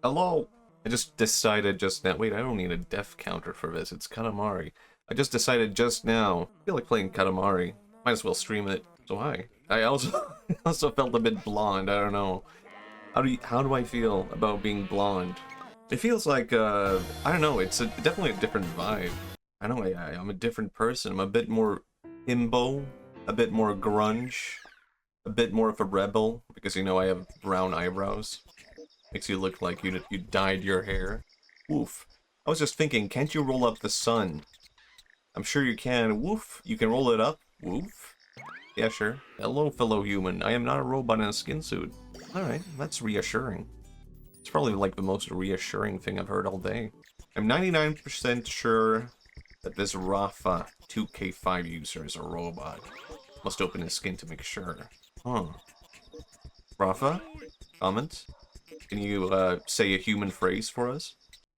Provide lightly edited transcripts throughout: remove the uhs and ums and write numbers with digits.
Hello! I just decided just now. Wait, I don't need a death counter for this. It's Katamari. I just decided just now. I feel like playing Katamari. Might as well stream it. So hi. I also also felt a bit blonde. I don't know. How do I feel about being blonde? It feels like I don't know. It's definitely a different vibe. I know I'm a different person. I'm a bit more himbo, a bit more grunge, a bit more of a rebel because you know I have brown eyebrows. Makes you look like you dyed your hair. Woof. I was just thinking, can't you roll up the sun? I'm sure you can. Woof. You can roll it up. Woof. Yeah, sure. Hello, fellow human. I am not a robot in a skin suit. Alright, that's reassuring. It's probably like the most reassuring thing I've heard all day. I'm 99% sure that this Rafa 2K5 user is a robot. Must open his skin to make sure. Huh. Rafa? Comment? Can you say a human phrase for us?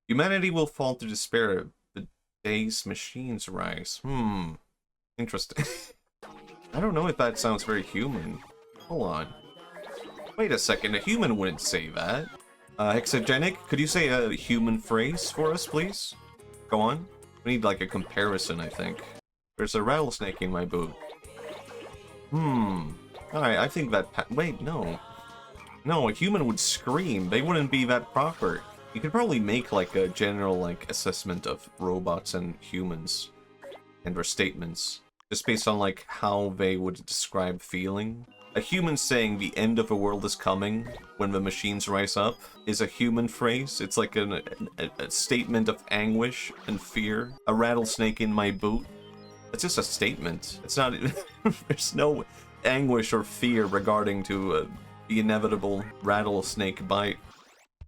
Humanity will fall to despair the day's machines rise. Interesting. I don't know if that sounds very human. Hold on. Wait a second, a human wouldn't say that. Hexagenic, could you say a human phrase for us, please? Go on. We need like a comparison, I think. There's a rattlesnake in my boot. Alright, I think that wait, no. No, a human would scream. They wouldn't be that proper. You could probably make like a general like assessment of robots and humans and their statements just based on like how they would describe feeling. A human saying the end of the world is coming when the machines rise up is a human phrase. It's like a statement of anguish and fear. A rattlesnake in my boot. It's just a statement. It's not. There's no anguish or fear regarding to the inevitable rattlesnake bite.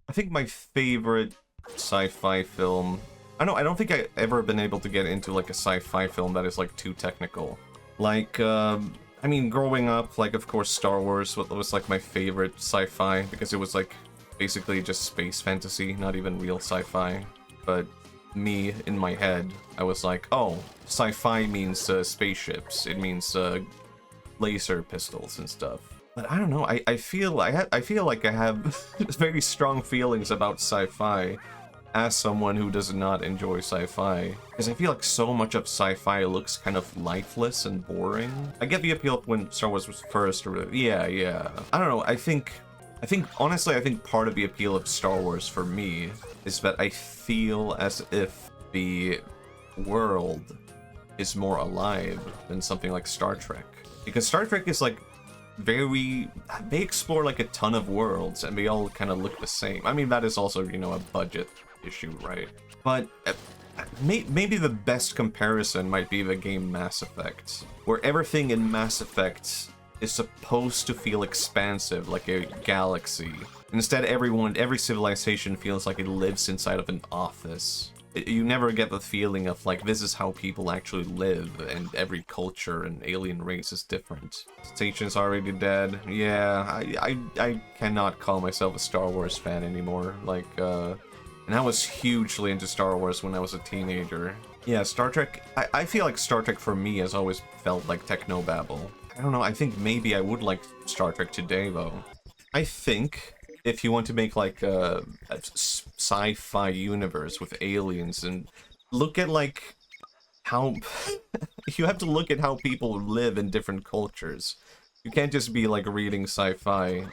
I think my favorite sci-fi film. I don't think I've ever been able to get into like a sci-fi film that is like too technical. Like, I mean, growing up, like of course Star Wars was like my favorite sci-fi because it was like basically just space fantasy, not even real sci-fi. But me in my head, I was like, oh, sci-fi means spaceships. It means laser pistols and stuff. But I don't know. I feel like I have very strong feelings about sci-fi as someone who does not enjoy sci-fi, because I feel like so much of sci-fi looks kind of lifeless and boring. I get the appeal when Star Wars was first. Yeah. I don't know. I think honestly, I think part of the appeal of Star Wars for me is that I feel as if the world is more alive than something like Star Trek, because Star Trek is like they explore like a ton of worlds and they all kind of look the same. I mean, that is also, you know, a budget issue, right? But maybe the best comparison might be the game Mass Effect, where everything in Mass Effect is supposed to feel expansive, like a galaxy. Instead, every civilization feels like it lives inside of an office. You never get the feeling of like, this is how people actually live, and every culture and alien race is different. Station's already dead. Yeah, I cannot call myself a Star Wars fan anymore. Like, and I was hugely into Star Wars when I was a teenager. Yeah, Star Trek, I feel like Star Trek for me has always felt like technobabble. I don't know, I think maybe I would like Star Trek today, though. I think if you want to make like a sci-fi universe with aliens and look at like how you have to look at how people live in different cultures. You can't just be like reading sci-fi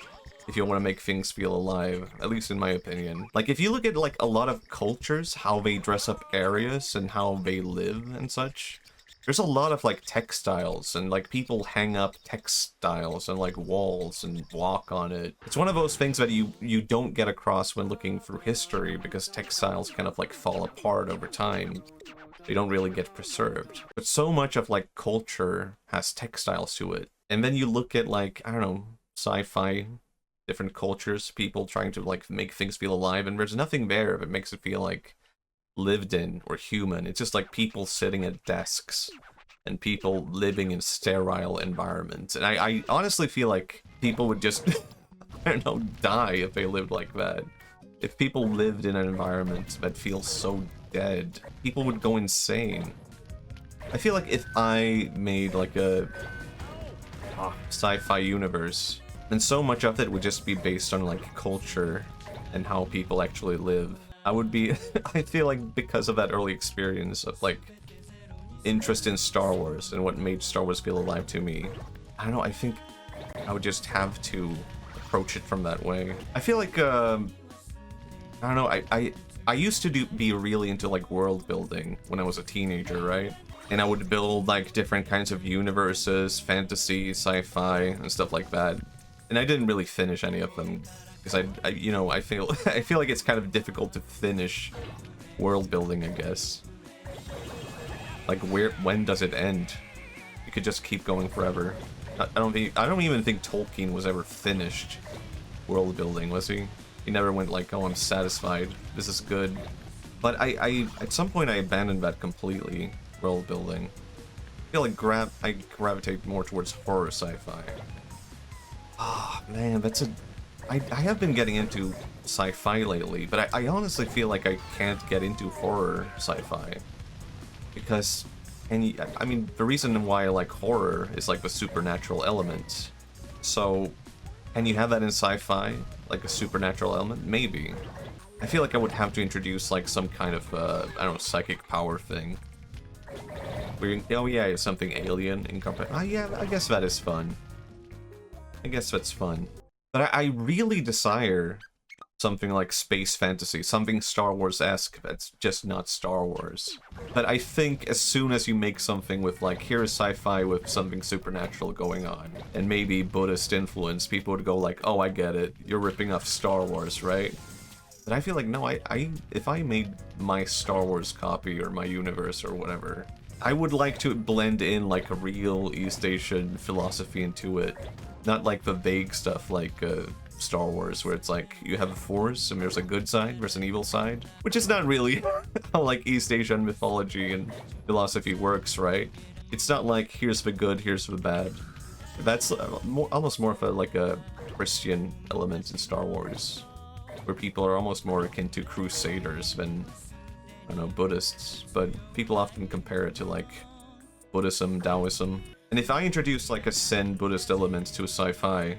if you want to make things feel alive, at least in my opinion. Like if you look at like a lot of cultures, how they dress up areas and how they live and such, there's a lot of like textiles, and like people hang up textiles on like walls and walk on it. It's one of those things that you don't get across when looking through history, because textiles kind of like fall apart over time. They don't really get preserved. But so much of like culture has textiles to it. And then you look at like, I don't know, sci-fi, different cultures, people trying to like make things feel alive, and there's nothing there that makes it feel like lived in or human. It's just like people sitting at desks and people living in sterile environments. And I honestly feel like people would just I don't know, die if they lived like that. If people lived in an environment that feels so dead, people would go insane. I feel like if I made like a sci-fi universe, then so much of it would just be based on like culture and how people actually live. I would be, I feel like because of that early experience of like interest in Star Wars and what made Star Wars feel alive to me, I don't know, I think I would just have to approach it from that way. I feel like, I don't know, I used to be really into like world building when I was a teenager, right? And I would build like different kinds of universes, fantasy, sci-fi, and stuff like that. And I didn't really finish any of them because I you know, I feel I feel like it's kind of difficult to finish world building, I guess. Like when does it end? You could just keep going forever. I don't even think Tolkien was ever finished world building, was he? He never went like, oh, I'm satisfied, this is good. But I at some point I abandoned that completely, world building. I feel like I gravitate more towards horror sci-fi. Ah, man, that's a... I have been getting into sci-fi lately, but I honestly feel like I can't get into horror sci-fi. Because, I mean, the reason why I like horror is like the supernatural element. So, can you have that in sci-fi? Like a supernatural element? Maybe. I feel like I would have to introduce like some kind of, I don't know, psychic power thing. Where you, oh yeah, something alien incorporated. Ah, yeah, I guess that is fun. I guess that's fun. But I really desire something like space fantasy, something Star Wars-esque that's just not Star Wars. But I think as soon as you make something with like, here's sci-fi with something supernatural going on, and maybe Buddhist influence, people would go like, oh, I get it, you're ripping off Star Wars, right? But I feel like, no, if I made my Star Wars copy or my universe or whatever, I would like to blend in like a real East Asian philosophy into it. Not like the vague stuff like Star Wars, where it's like you have a force and there's a good side, there's an evil side, which is not really how like East Asian mythology and philosophy works, right? It's not like here's the good, here's the bad. That's almost more of like a Christian element in Star Wars, where people are almost more akin to crusaders than, I don't know, Buddhists, but people often compare it to like Buddhism, Taoism. And if I introduce like a Zen Buddhist element to a sci-fi,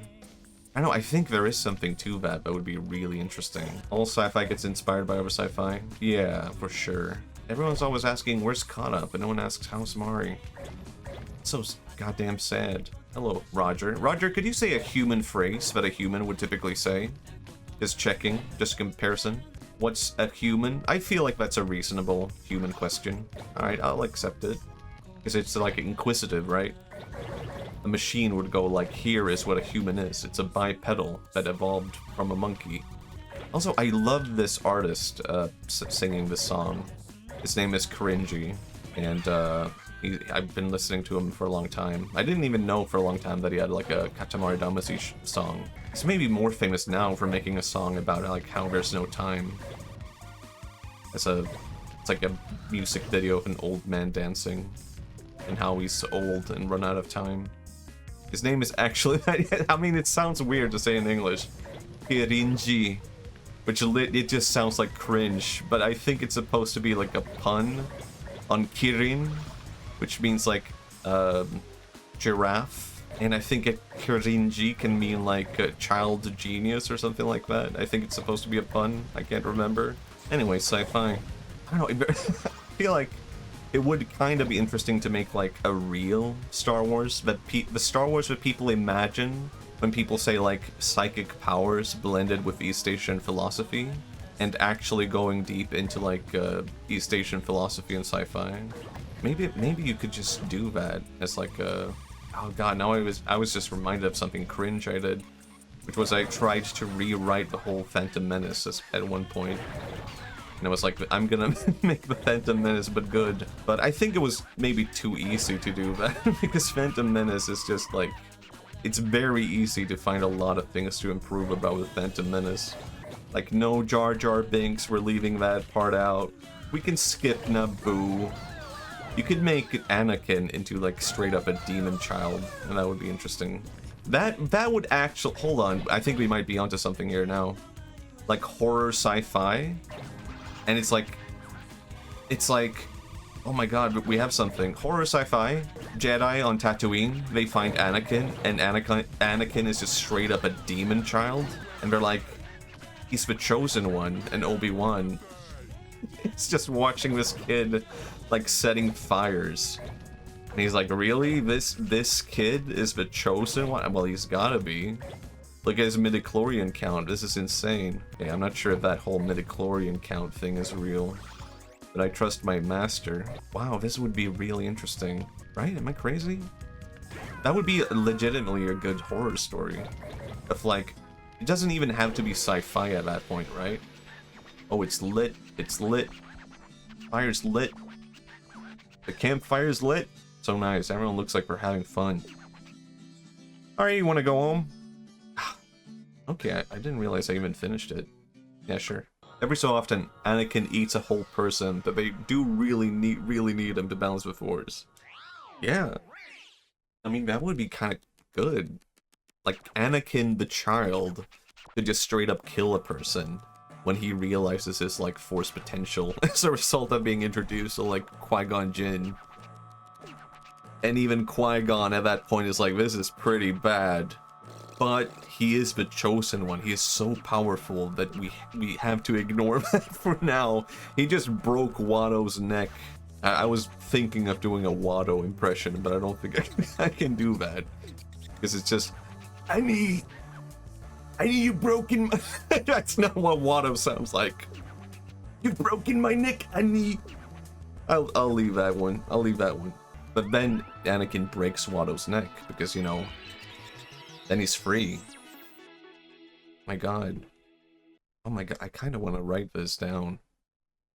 I don't know, I think there is something to that that would be really interesting. All sci-fi gets inspired by other sci-fi? Yeah, for sure. Everyone's always asking, where's Kata? But no one asks, how's Mari? It's so goddamn sad. Hello, Roger. Roger, could you say a human phrase that a human would typically say? Just checking, just comparison. What's a human? I feel like that's a reasonable human question. Alright, I'll accept it. Because it's like inquisitive, right? A machine would go like, here is what a human is. It's a bipedal that evolved from a monkey. Also, I love this artist singing this song. His name is Cringy, and I've been listening to him for a long time. I didn't even know for a long time that he had like a Katamari Damacy song. He's maybe more famous now for making a song about like how there's no time. It's like a music video of an old man dancing, and how he's old and run out of time. His name is actually, I mean, it sounds weird to say in English, Kirinji, which it just sounds like cringe, but I think it's supposed to be like a pun on Kirin, which means like giraffe, and I think Kirinji can mean like a child genius or something like that. I think it's supposed to be a pun, I can't remember. Anyway, sci-fi. I don't know, I feel like it would kind of be interesting to make like a real Star Wars, but the Star Wars that people imagine when people say like psychic powers blended with East Asian philosophy, and actually going deep into like East Asian philosophy and sci-fi. Maybe you could just do that as like a... Oh god, now I was just reminded of something cringe I did, which was I tried to rewrite the whole Phantom Menace at one point. And I was like, I'm gonna make the Phantom Menace but good. But I think it was maybe too easy to do that, because Phantom Menace is just like... It's very easy to find a lot of things to improve about the Phantom Menace. Like, no Jar Jar Binks, we're leaving that part out. We can skip Naboo. You could make Anakin into like straight up a demon child, and that would be interesting. That would actually... Hold on, I think we might be onto something here now. Like horror sci-fi? And it's like, oh my god, we have something. Horror sci-fi, Jedi on Tatooine, they find Anakin, and Anakin is just straight up a demon child. And they're like, he's the chosen one, and Obi-Wan is just watching this kid, like, setting fires. And he's like, really? This kid is the chosen one? Well, he's gotta be. Look at his midichlorian count. This is insane. Okay, I'm not sure if that whole midichlorian count thing is real, but I trust my master. Wow, this would be really interesting. Right? Am I crazy? That would be legitimately a good horror story. If, like, it doesn't even have to be sci-fi at that point, right? Oh, it's lit. It's lit. Fire's lit. The campfire's lit. So nice. Everyone looks like we're having fun. Alright, you want to go home? Okay, I didn't realize I even finished it. Yeah, sure. Every so often, Anakin eats a whole person, but they do really need him to balance the Force. Yeah. I mean, that would be kind of good. Like, Anakin the child could just straight up kill a person when he realizes his, like, Force potential as a result of being introduced to, like, Qui-Gon Jinn. And even Qui-Gon at that point is like, this is pretty bad. But he is the chosen one. He is so powerful that we have to ignore that for now. He just broke Watto's neck. I was thinking of doing a Watto impression, but I don't think I can do that. Because it's just, I need you broken my... That's not what Watto sounds like. You've broken my neck, I'll leave that one. I'll leave that one. But then Anakin breaks Watto's neck, because, you know, then he's free. My god. Oh my god, I kind of want to write this down.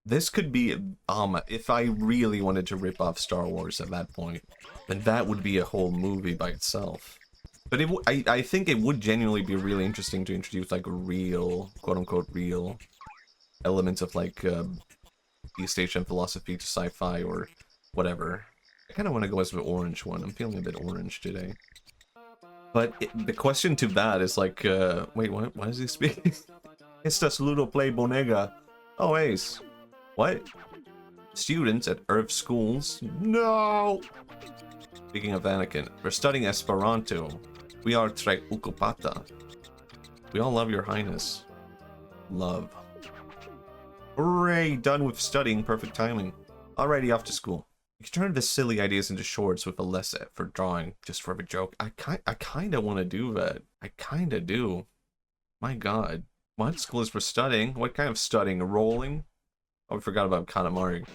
This could be, if I really wanted to rip off Star Wars at that point, then that would be a whole movie by itself. But I think it would genuinely be really interesting to introduce, like, real, quote-unquote real elements of, like, East Asian philosophy to sci-fi or whatever. I kind of want to go as the orange one. I'm feeling a bit orange today. But the question to that is like, wait, what does he speak? Estas ludo play bonega. Oh, Ace. What? Students at Earth schools? No! Speaking of Anakin, we're studying Esperanto. We are tre ukupata. We all love your highness. Love. Hooray! Done with studying. Perfect timing. Alrighty, off to school. You can turn the silly ideas into shorts with a less effort drawing, just for a joke. I kind of want to do that. I kind of do. My god. What? School is for studying? What kind of studying? Rolling? Oh, I forgot about Katamari. You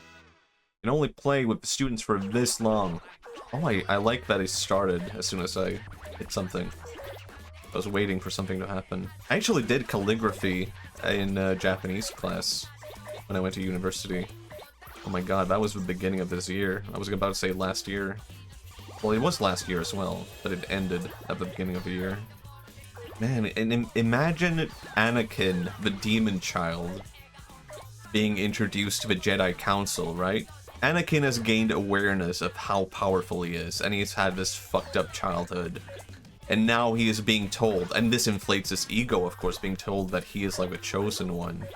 can only play with the students for this long. Oh, I like that it started as soon as I hit something. I was waiting for something to happen. I actually did calligraphy in Japanese class when I went to university. Oh my god, that was the beginning of this year. I was about to say last year. Well, it was last year as well, but it ended at the beginning of the year. Man, and imagine Anakin, the demon child, being introduced to the Jedi Council, right? Anakin has gained awareness of how powerful he is, and he's had this fucked up childhood. And now he is being told, and this inflates his ego, of course, being told that he is like a chosen one.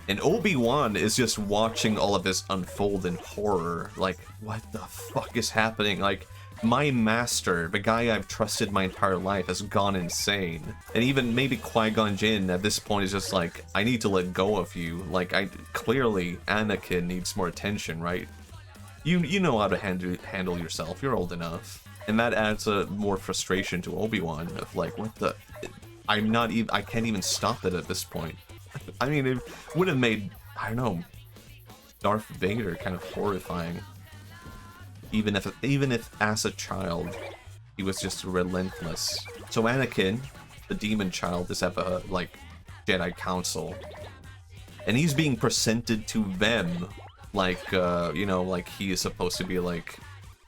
And Obi-Wan is just watching all of this unfold in horror. Like, what the fuck is happening? Like, my master, the guy I've trusted my entire life, has gone insane. And even maybe Qui-Gon Jinn at this point is just like, I need to let go of you. Like, clearly Anakin needs more attention, right? You know how to handle yourself. You're old enough. And that adds more frustration to Obi-Wan of like, what the... I can't even stop it at this point. I mean, it would have made, I don't know, Darth Vader kind of horrifying. Even if as a child, he was just relentless. So Anakin, the demon child, is at the, like, Jedi Council. And he's being presented to them like, you know, like he is supposed to be, like,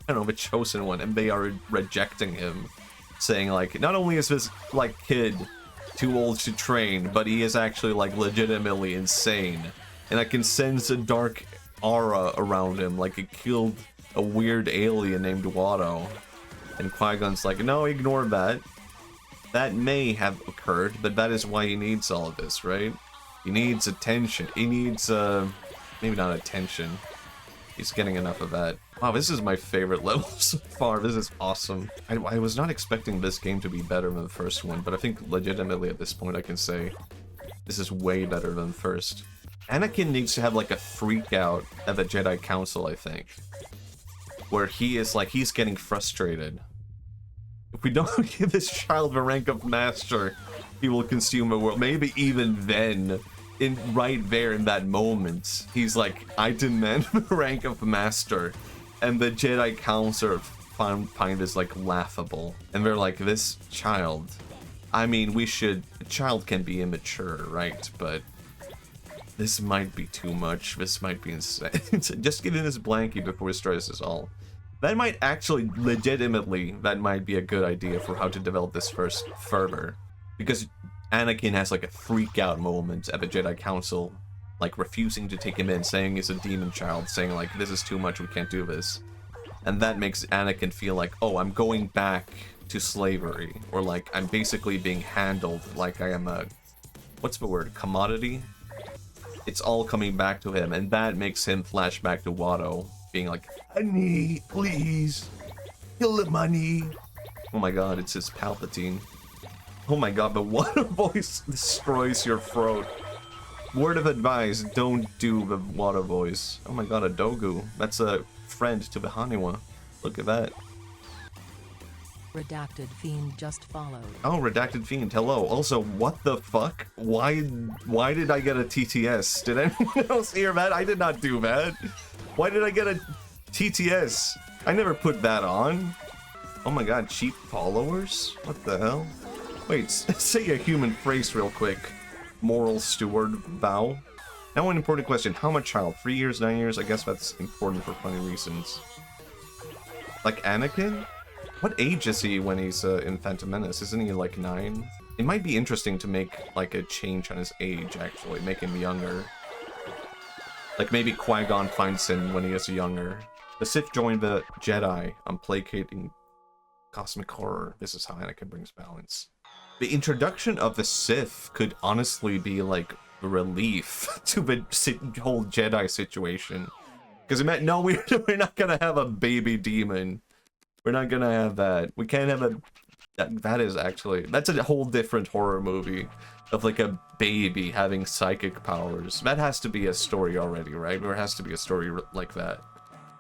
I don't know, the chosen one. And they are rejecting him, saying, like, not only is this, like, kid too old to train, but he is actually, like, legitimately insane. And I can sense a dark aura around him, like it killed a weird alien named Watto. And Qui-Gon's like, no, ignore that. That may have occurred, but that is why he needs all of this, right? He needs attention. He needs, maybe not attention. He's getting enough of that. Wow, this is my favorite level so far. This is awesome. I was not expecting this game to be better than the first one, but I think legitimately at this point I can say This is way better than first. Anakin needs to have like a freak out at the Jedi Council, I think. Where he is like, he's getting frustrated. If we don't give this child the rank of master, he will consume the world. Maybe even then, right there in that moment, he's like, I demand the rank of master. And the Jedi Council find this like laughable. And they're like, this child. I mean, a child can be immature, right? But this might be too much. This might be insane. Just give him this blankie before he destroys us all. That might actually, legitimately, that might be a good idea for how to develop this first further. Because Anakin has like a freak out moment at the Jedi Council, like refusing to take him in, saying he's a demon child, saying like, this is too much, we can't do this. And that makes Anakin feel like, oh, I'm going back to slavery, or like I'm basically being handled like I am a, what's the word, commodity? It's all coming back to him, and that makes him flash back to Watto, being like, honey, please, kill the money. Oh my god, it's his Palpatine. Oh my god, the Watto voice destroys your throat. Word of advice, don't do the Watto voice. Oh my god, a Dogu. That's a friend to the Haniwa. Look at that. Redacted Fiend just followed. Oh, Redacted Fiend, hello. Also, what the fuck? Why did I get a TTS? Did anyone else hear that? I did not do that. Why did I get a TTS? I never put that on. Oh my god, cheap followers? What the hell? Wait, say a human phrase real quick. Moral steward, vow. Now an important question, how much child? 3 years, 9 years? I guess that's important for funny reasons. Like Anakin? What age is he when he's in Phantom Menace? Isn't he like 9? It might be interesting to make like a change on his age, actually. Make him younger. Like maybe Qui-Gon finds him when he is younger. The Sith joined the Jedi on placating cosmic horror. This is how Anakin brings balance. The introduction of the Sith could honestly be like a relief to the whole Jedi situation. Because it meant, no, we're not gonna have a baby demon. We're not gonna have that. We can't have a... That is actually... That's a whole different horror movie. Of like a baby having psychic powers. That has to be a story already, right? There has to be a story like that.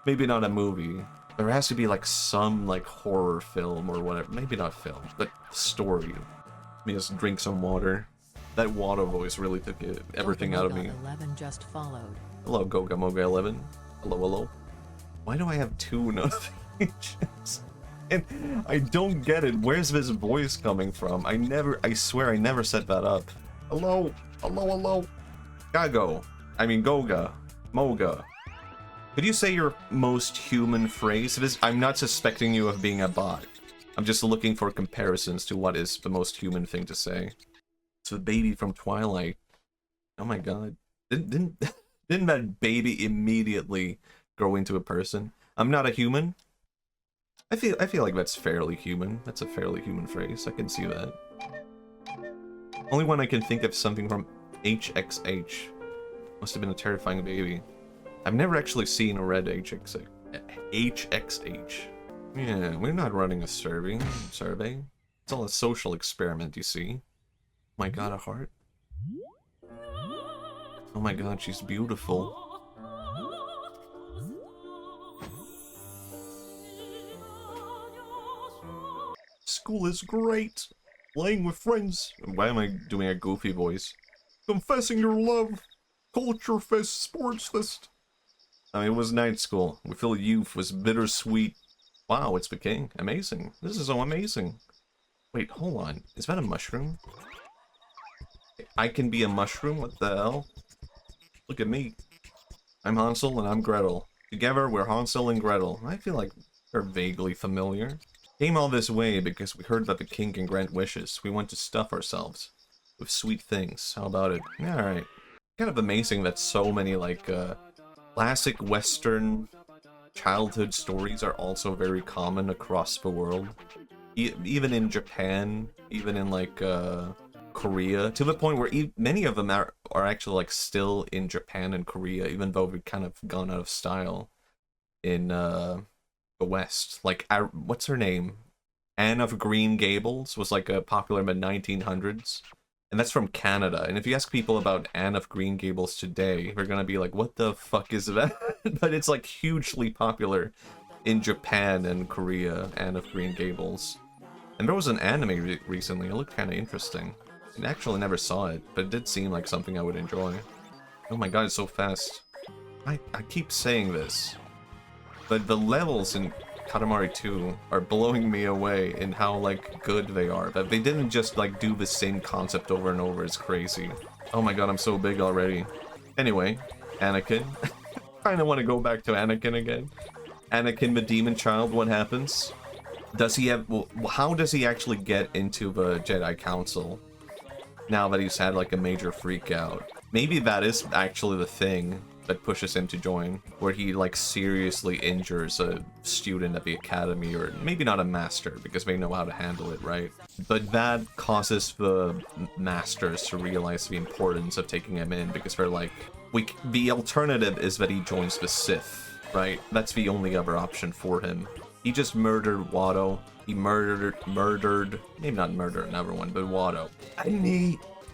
Maybe not a movie. There has to be like some like horror film or whatever. Maybe not film, but story. Let me just drink some water. That Watto voice really took everything out of me. 11 just followed. Hello, Goga Moga 11. Hello, hello. Why do I have 2 notifications? And I don't get it. Where's this voice coming from? I swear I never set that up. Hello, hello, hello. Gago. I mean Goga. Moga. Could you say your most human phrase? I'm not suspecting you of being a bot. I'm just looking for comparisons to what is the most human thing to say. It's the baby from Twilight. Oh my god. Didn't that baby immediately grow into a person? I'm not a human. I feel like that's fairly human. That's a fairly human phrase. I can see that. Only one I can think of something from HXH. Must have been a terrifying baby. I've never actually seen a red HXH. Yeah, we're not running a survey. It's all a social experiment, you see. My god, a heart. Oh my god, she's beautiful. School is great. Playing with friends. Why am I doing a goofy voice? Confessing your love. Culture fest, sports fest. I mean, it was night school. We feel youth was bittersweet. Wow, it's the king. Amazing. This is so amazing. Wait, hold on. Is that a mushroom? I can be a mushroom? What the hell? Look at me. I'm Hansel and I'm Gretel. Together, we're Hansel and Gretel. I feel like they're vaguely familiar. Came all this way because we heard that the king can grant wishes. We want to stuff ourselves with sweet things. How about it? Yeah, alright. Kind of amazing that so many, like, classic Western childhood stories are also very common across the world. Even in Japan, even in, like, Korea, to the point where many of them are actually, like, still in Japan and Korea, even though we've kind of gone out of style in, the West. Like, what's her name? Anne of Green Gables was, like, popular in the 1900s. And that's from Canada. And if you ask people about Anne of Green Gables today, they're gonna be like, what the fuck is that? But it's like hugely popular in Japan and Korea, Anne of Green Gables. And there was an anime recently, it looked kind of interesting. I actually never saw it, but it did seem like something I would enjoy. Oh my god, it's so fast. I keep saying this, but the levels in Katamari 2 are blowing me away in how, like, good they are. That they didn't just, like, do the same concept over and over. It's crazy. Oh my god, I'm so big already. Anyway, Anakin. Kinda want to go back to Anakin again. Anakin, the demon child, what happens? Does he have... Well, how does he actually get into the Jedi Council? Now that he's had, like, a major freak out. Maybe that is actually the thing that pushes him to join, where he, like, seriously injures a student at the academy, or maybe not a master, because they know how to handle it, right? But that causes the masters to realize the importance of taking him in, because they're like, the alternative is that he joins the Sith, right? That's the only other option for him. He just murdered Watto. He murdered, maybe not murdered another one, but Watto.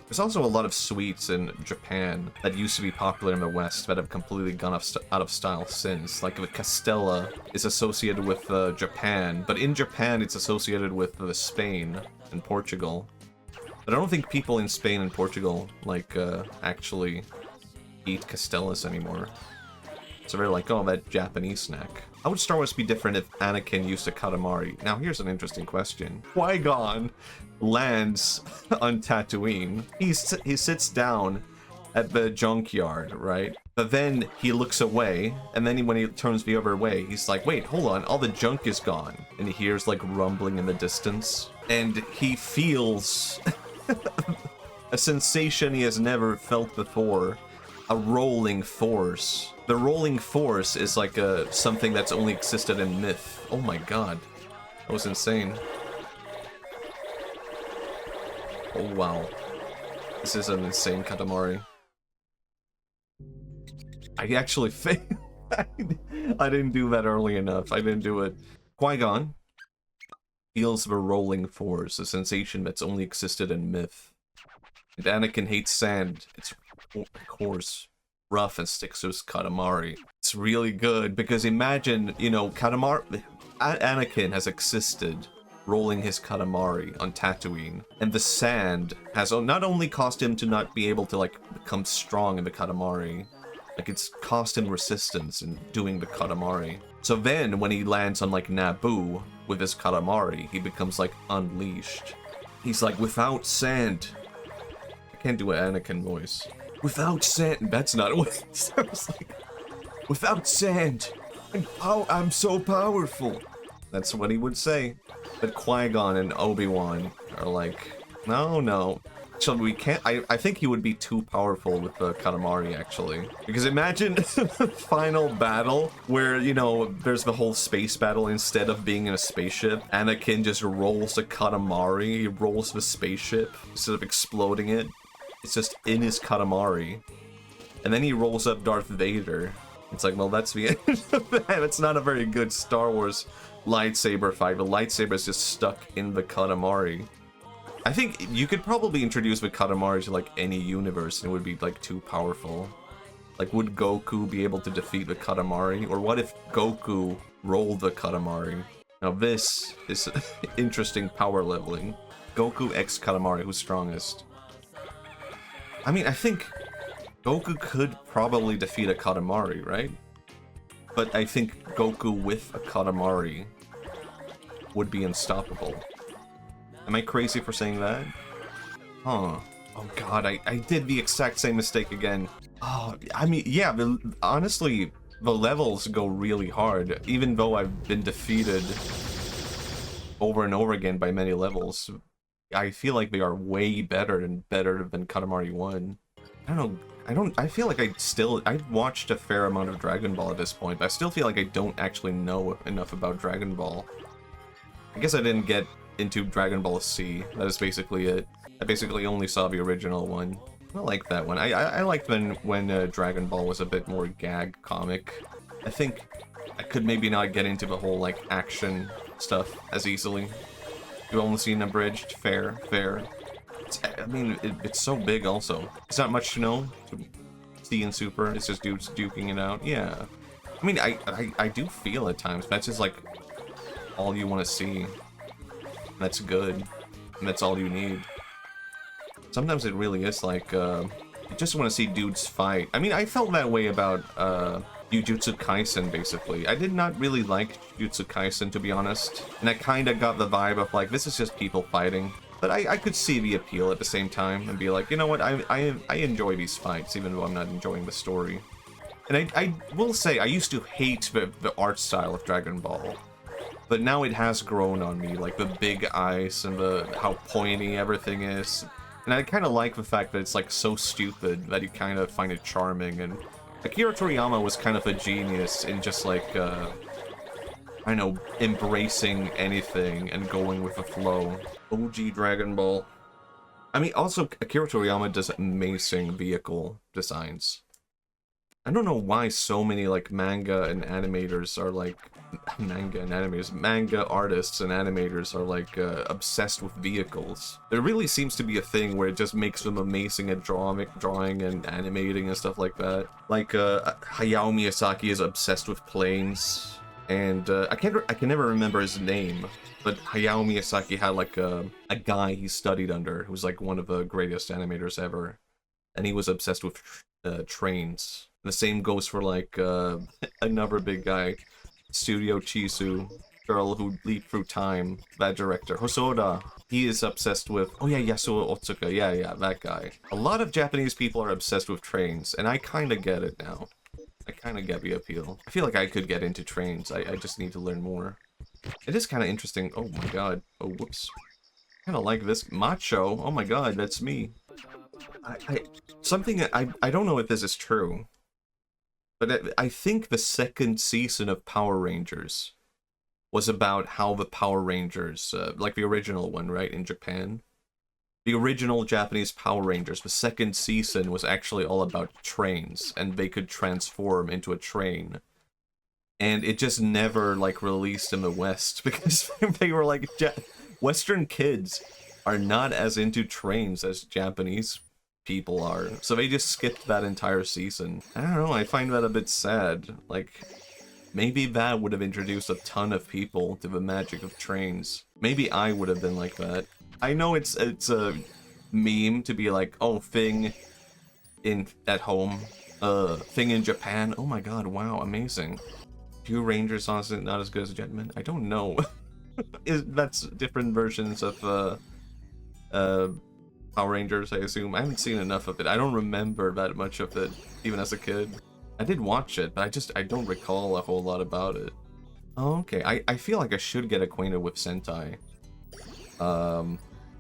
There's also a lot of sweets in Japan that used to be popular in the West that have completely gone out of style since. Like the Castella is associated with Japan, but in Japan it's associated with Spain and Portugal. But I don't think people in Spain and Portugal, like, actually eat Castellas anymore. So they're like, oh, that Japanese snack. How would Star Wars be different if Anakin used a Katamari? Now, here's an interesting question. Qui-Gon lands on Tatooine. He sits down at the junkyard, right? But then he looks away, and then when he turns the other way, he's like, wait, hold on, all the junk is gone. And he hears, like, rumbling in the distance. And he feels a sensation he has never felt before. A rolling force. The rolling force is like something that's only existed in myth. Oh my god. That was insane. Oh wow. This is an insane Katamari. I actually failed. I didn't do that early enough. I didn't do it. Qui-Gon feels the rolling force, a sensation that's only existed in myth. And Anakin hates sand. It's, of course, rough and sticks to his Katamari. It's really good because imagine, you know, Anakin has existed rolling his Katamari on Tatooine, and the sand has not only caused him to not be able to, like, become strong in the Katamari, like, it's cost him resistance in doing the Katamari. So then, when he lands on, like, Naboo with his Katamari, he becomes, like, unleashed. He's like, without sand. I can't do an Anakin voice. Without sand. That's not what it sounds like. Without sand. I'm so powerful. That's what he would say. But Qui-Gon and Obi-Wan are like, no. So we can't. I think he would be too powerful with the Katamari, actually. Because imagine final battle where, you know, there's the whole space battle. Instead of being in a spaceship, Anakin just rolls the Katamari. He rolls the spaceship instead of exploding it. It's just in his Katamari. And then he rolls up Darth Vader. It's like, well, that's the end of that. It's not a very good Star Wars lightsaber fight. The lightsaber is just stuck in the Katamari. I think you could probably introduce the Katamari to, like, any universe and it would be, like, too powerful. Like, would Goku be able to defeat the Katamari? Or what if Goku rolled the Katamari? Now this is interesting power leveling. Goku x Katamari, who's strongest? I mean, I think Goku could probably defeat a Katamari, right? But I think Goku with a Katamari would be unstoppable. Am I crazy for saying that? Huh. Oh god, I did the exact same mistake again. Oh, I mean, yeah, honestly, the levels go really hard. Even though I've been defeated over and over again by many levels, I feel like they are way better than Katamari 1. I feel like I've watched a fair amount of Dragon Ball at this point, but I still feel like I don't actually know enough about Dragon Ball. I guess I didn't get into Dragon Ball C. That is basically it. I basically only saw the original one. I like that one. I liked when Dragon Ball was a bit more gag comic. I think I could maybe not get into the whole, like, action stuff as easily. You've only seen abridged. Fair. I mean, it's so big also. It's not much to know. See in Super, it's just dudes duking it out. Yeah. I mean, I do feel at times, but that's just like all you want to see. That's good. And that's all you need. Sometimes it really is like, you just want to see dudes fight. I mean, I felt that way about, Jujutsu Kaisen, basically. I did not really like Jujutsu Kaisen, to be honest. And I kinda got the vibe of, like, this is just people fighting. But I could see the appeal at the same time and be like, you know what, I enjoy these fights, even though I'm not enjoying the story. And I will say, I used to hate the art style of Dragon Ball. But now it has grown on me, like the big eyes and how pointy everything is. And I kind of like the fact that it's like so stupid that you kind of find it charming. And Akira Toriyama was kind of a genius in just like, I know, embracing anything and going with the flow. OG Dragon Ball. I mean, also, Akira Toriyama does amazing vehicle designs. I don't know why so many, like, manga animators are, like, manga artists and animators are, like, obsessed with vehicles. There really seems to be a thing where it just makes them amazing at drawing and animating and stuff like that. Like, Hayao Miyazaki is obsessed with planes, and, I can never remember his name, but Hayao Miyazaki had, like, a guy he studied under who was, like, one of the greatest animators ever, and he was obsessed with, trains. The same goes for, like, another big guy, Studio Chisu, Girl Who Leaped Through Time, that director, Hosoda. He is obsessed with, oh yeah, Yasuo Otsuka, yeah, that guy. A lot of Japanese people are obsessed with trains, and I kinda get it now. I kinda get the appeal. I feel like I could get into trains, I just need to learn more. It is kinda interesting, oh my god, oh whoops. Kinda like this, Macho, oh my god, that's me. Something, I don't know if this is true. But I think the second season of Power Rangers was about how the Power Rangers, like the original one, right, in Japan? The original Japanese Power Rangers, the second season was actually all about trains, and they could transform into a train. And it just never, like, released in the West, because they were like, Western kids are not as into trains as Japanese people are, so they just skipped that entire season. I don't know, I find that a bit sad. Like, maybe that would have introduced a ton of people to the magic of trains. Maybe I would have been like that. I know it's a meme to be like, oh, thing at home, thing in Japan. Oh my god, wow, amazing. Few Rangers honestly not as good as Jetman. I don't know. That's different versions of Power Rangers, I assume. I haven't seen enough of it. I don't remember that much of it, even as a kid. I did watch it, but I don't recall a whole lot about it. Oh, okay. I feel like I should get acquainted with Sentai.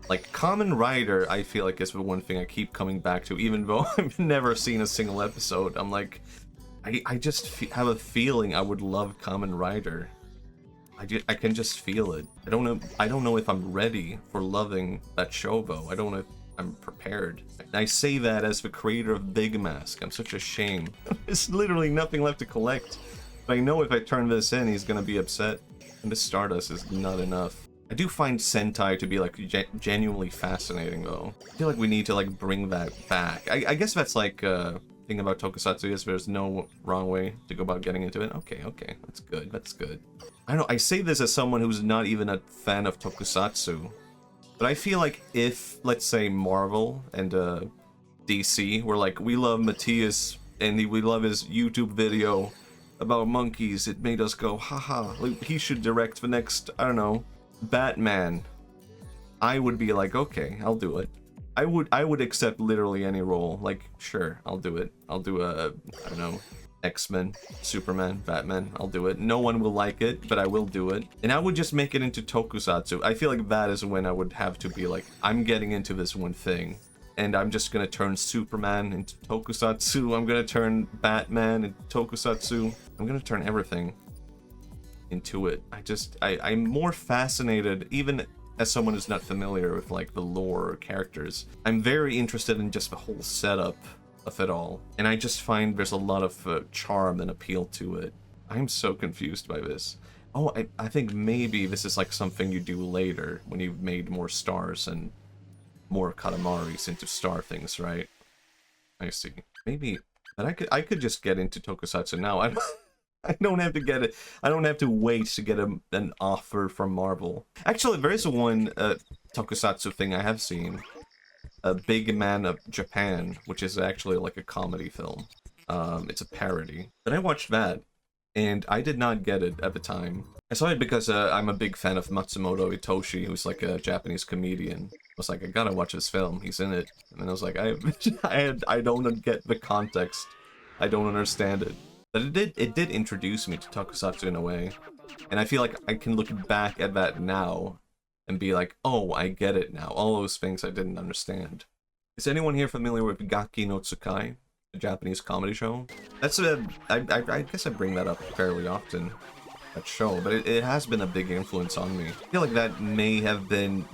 Like, Kamen Rider, I feel like is the one thing I keep coming back to, even though I've never seen a single episode. I'm like, I just have a feeling I would love Kamen Rider. I can just feel it. I don't know if I'm ready for loving that show, though. I don't know if I'm prepared. And I say that as the creator of Big Mask. I'm such a shame. There's literally nothing left to collect. But I know if I turn this in, he's gonna be upset. And this Stardust is not enough. I do find Sentai to be, like, genuinely fascinating, though. I feel like we need to, like, bring that back. I guess that's, like, thing about Tokusatsu is there's no wrong way to go about getting into it. Okay, that's good, that's good. I don't know, I say this as someone who's not even a fan of Tokusatsu, but I feel like if, let's say, Marvel and DC were like, we love Matthias and we love his YouTube video about monkeys, it made us go, haha, he should direct the next, I don't know, Batman. I would be like, okay, I'll do it. I would accept literally any role. Like, sure, I'll do it. I'll do I don't know, X-Men, Superman, Batman. I'll do it. No one will like it, but I will do it. And I would just make it into Tokusatsu. I feel like that is when I would have to be like, I'm getting into this one thing. And I'm just gonna turn Superman into Tokusatsu. I'm gonna turn Batman into Tokusatsu. I'm gonna turn everything into it. I'm more fascinated, even as someone who's not familiar with, like, the lore or characters. I'm very interested in just the whole setup of it all. And I just find there's a lot of charm and appeal to it. I'm so confused by this. Oh, I think maybe this is, like, something you do later when you've made more stars and more Katamaris into star things, right? I see. Maybe, but I could just get into Tokusatsu now. I don't have to get it. I don't have to wait to get an offer from Marvel. Actually, there is one Tokusatsu thing I have seen. A Big Man of Japan, which is actually like a comedy film. It's a parody. But I watched that, and I did not get it at the time. I saw it because I'm a big fan of Matsumoto Itoshi, who's like a Japanese comedian. I was like, I gotta watch this film. He's in it. And then I was like, I don't get the context. I don't understand it. But it did introduce me to Tokusatsu in a way. And I feel like I can look back at that now and be like, oh, I get it now. All those things I didn't understand. Is anyone here familiar with Gaki no Tsukai, a Japanese comedy show? That's I guess I bring that up fairly often, that show, but it has been a big influence on me. I feel like that may have been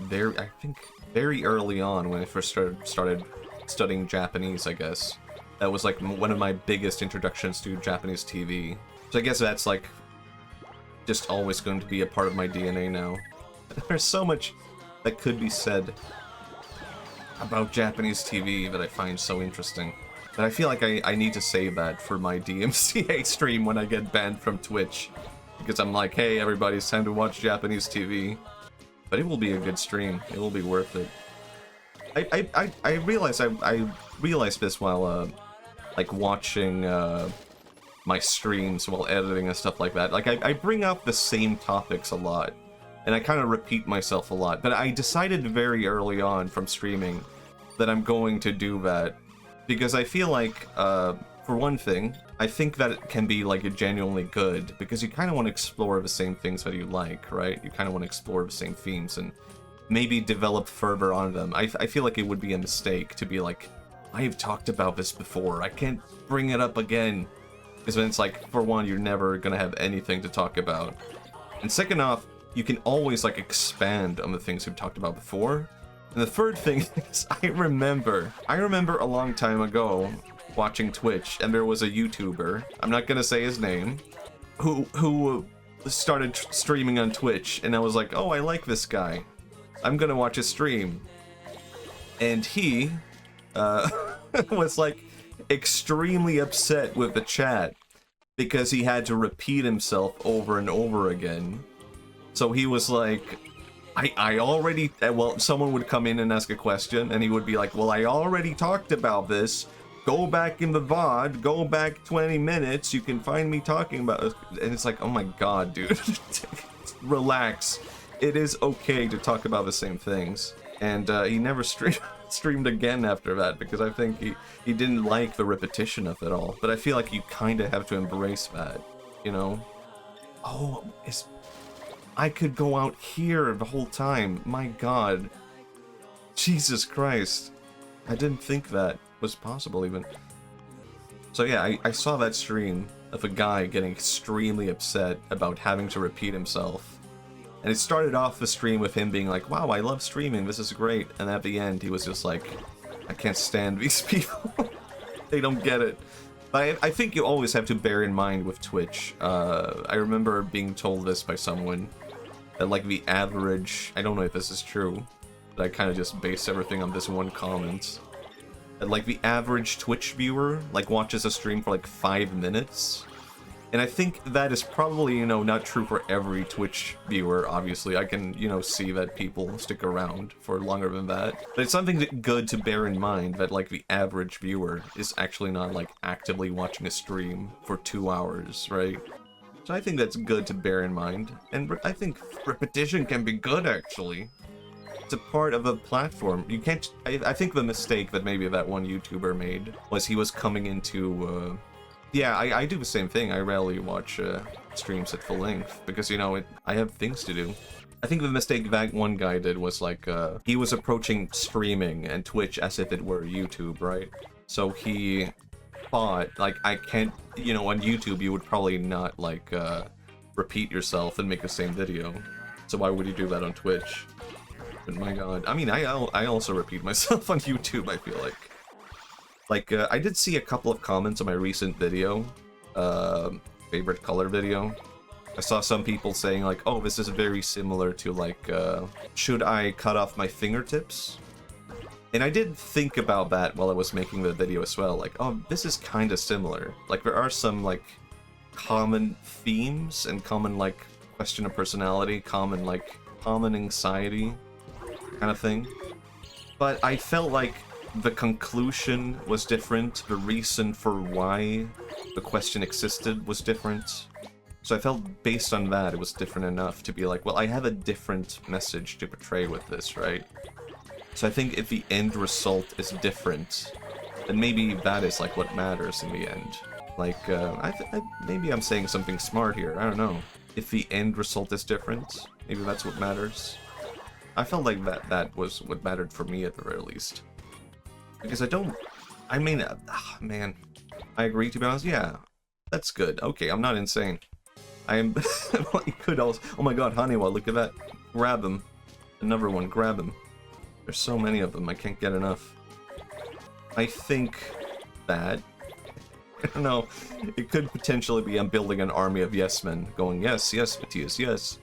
very early on when I first started studying Japanese, I guess. That was like one of my biggest introductions to Japanese TV. So I guess that's like just always going to be a part of my DNA now. There's so much that could be said about Japanese TV that I find so interesting. But I feel like I need to save that for my DMCA stream when I get banned from Twitch. Because I'm like, hey everybody, it's time to watch Japanese TV. But it will be a good stream. It will be worth it. I realized this while like watching my streams while editing and stuff like that. Like I bring up the same topics a lot, and I kind of repeat myself a lot. But I decided very early on from streaming that I'm going to do that because I feel like, for one thing, I think that it can be like genuinely good because you kind of want to explore the same things that you like, right? You kind of want to explore the same themes and maybe develop further on them. I feel like it would be a mistake to be like, I've talked about this before, I can't bring it up again. Because then it's like, for one, you're never gonna have anything to talk about. And second off, you can always like expand on the things we've talked about before. And the third thing is, I remember a long time ago watching Twitch, and there was a YouTuber, I'm not gonna say his name, who started streaming on Twitch, and I was like, oh, I like this guy. I'm gonna watch his stream. And he was like extremely upset with the chat because he had to repeat himself over and over again. So he was like, I already, well, someone would come in and ask a question and he would be like, well, I already talked about this. Go back in the VOD, go back 20 minutes, you can find me talking about it. And it's like, oh my god, dude. Relax. It is okay to talk about the same things. And he never streamed again after that because I think he didn't like the repetition of it all. But I feel like you kind of have to embrace that, you know? Oh, I could go out here the whole time. My god. Jesus Christ. I didn't think that was possible even. So yeah, I saw that stream of a guy getting extremely upset about having to repeat himself. And it started off the stream with him being like, wow, I love streaming, this is great. And at the end, he was just like, I can't stand these people. They don't get it. But I think you always have to bear in mind with Twitch. I remember being told this by someone, that like the average, I don't know if this is true, but I kind of just base everything on this one comment. That like the average Twitch viewer like watches a stream for like 5 minutes. And I think that is probably, you know, not true for every Twitch viewer, obviously. I can, you know, see that people stick around for longer than that. But it's something good to bear in mind that, like, the average viewer is actually not, like, actively watching a stream for 2 hours, right? So I think that's good to bear in mind. And I think repetition can be good, actually. It's a part of a platform. You can't... I think the mistake that maybe that one YouTuber made was he was coming into... Yeah, I do the same thing. I rarely watch streams at full length because, you know, I have things to do. I think the mistake that one guy did was like, he was approaching streaming and Twitch as if it were YouTube, right? So he thought, like, I can't, you know, on YouTube you would probably not, like, repeat yourself and make the same video. So why would you do that on Twitch? But my god. I mean, I also repeat myself on YouTube, I feel like. Like, I did see a couple of comments on my recent video, favorite color video. I saw some people saying, like, oh, this is very similar to, like, should I cut off my fingertips? And I did think about that while I was making the video as well, like, oh, this is kind of similar. Like, there are some, like, common themes and common, like, question of personality, common anxiety kind of thing. But I felt like the conclusion was different, the reason for why the question existed was different. So I felt based on that it was different enough to be like, well, I have a different message to portray with this, right? So I think if the end result is different, then maybe that is like what matters in the end. Like, maybe I'm saying something smart here, I don't know. If the end result is different, maybe that's what matters. I felt like that was what mattered for me at the very least. Because man, I agree, to be honest. Yeah, that's good. Okay, I'm not insane. I am. I could also. Oh my God, Honeywell! Look at that. Grab him. Another one. Grab him. There's so many of them. I can't get enough. I think that. I don't know. It could potentially be I'm building an army of yes men, going yes, yes, Matthias, yes.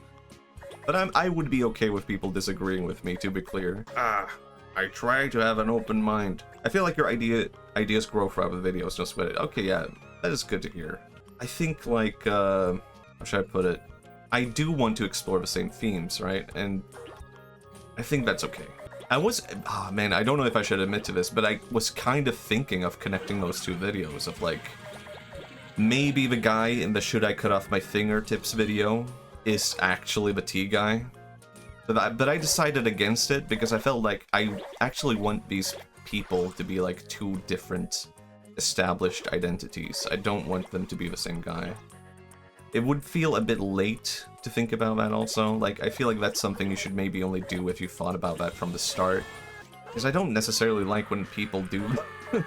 But I would be okay with people disagreeing with me, to be clear. I try to have an open mind. I feel like your ideas grow throughout the videos, no sweat it. Okay, yeah, that is good to hear. I think, like, how should I put it? I do want to explore the same themes, right? And I think that's okay. Man, I don't know if I should admit to this, but I was kind of thinking of connecting those two videos of, like, maybe the guy in the should I cut off my fingertips video is actually the T guy. But I decided against it because I felt like I actually want these people to be like two different established identities. I don't want them to be the same guy. It would feel a bit late to think about that also. Like, I feel like that's something you should maybe only do if you thought about that from the start. Because I don't necessarily like when people do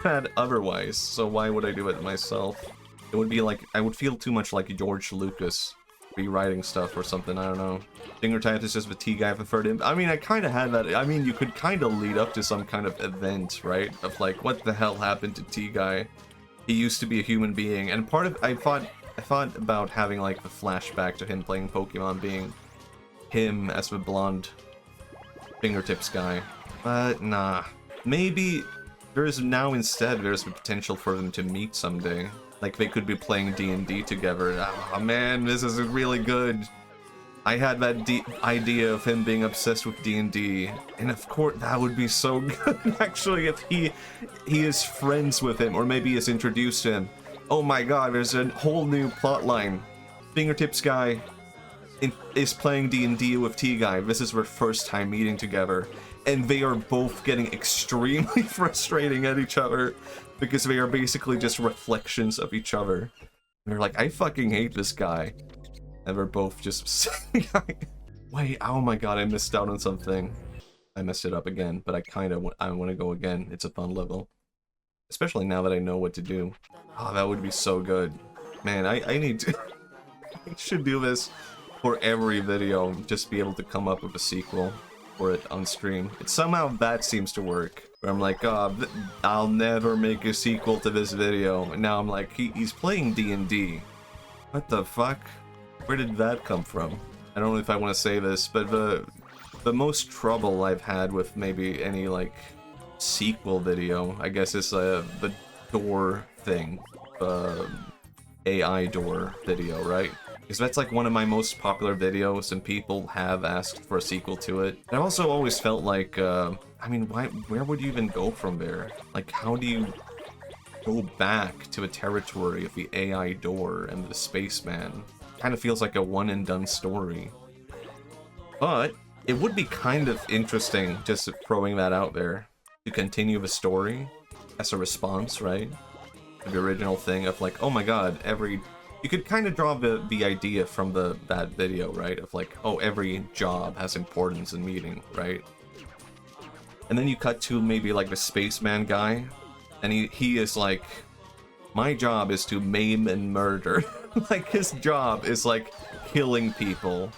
that otherwise, so why would I do it myself? It would be like, I would feel too much like George Lucas rewriting stuff or something, I don't know. Fingertype is just the T guy preferred him. I mean, I kind of had that. I mean, you could kind of lead up to some kind of event, right? Of like, what the hell happened to T guy? He used to be a human being, and part of I thought about having like the flashback to him playing Pokemon, being him as the blonde fingertips guy. But nah, maybe there's the potential for them to meet someday. Like, they could be playing D&D together. Oh man, this is really good. I had that idea of him being obsessed with D&D, and of course that would be so good actually if he is friends with him, or maybe has introduced him. Oh my God, there's a whole new plotline. Fingertips guy is playing D&D with T guy. This is their first time meeting together, and they are both getting extremely frustrating at each other because they are basically just reflections of each other. And they're like, I fucking hate this guy. And we're both just wait, oh my God, I missed out on something. I messed it up again, but I want to go again. It's a fun level. Especially now that I know what to do. Oh, that would be so good. Man, I need to... I should do this for every video. Just be able to come up with a sequel for it on stream. Somehow that seems to work. Where I'm like, oh, I'll never make a sequel to this video. And now I'm like, he's playing D&D. What the fuck? Where did that come from? I don't know if I want to say this, but the most trouble I've had with maybe any, like, sequel video, I guess, is the door thing. AI door video, right? Because that's like one of my most popular videos, and people have asked for a sequel to it. I've also always felt like, I mean, where would you even go from there? Like, how do you go back to a territory of the AI door and the spaceman? Kind of feels like a one-and-done story. But it would be kind of interesting, just throwing that out there, to continue the story as a response, right? To the original thing of like, oh my God, you could kind of draw the idea from that video, right? Of like, oh, every job has importance and meaning, right? And then you cut to maybe like the spaceman guy, and he is like, my job is to maim and murder. Like, his job is like killing people.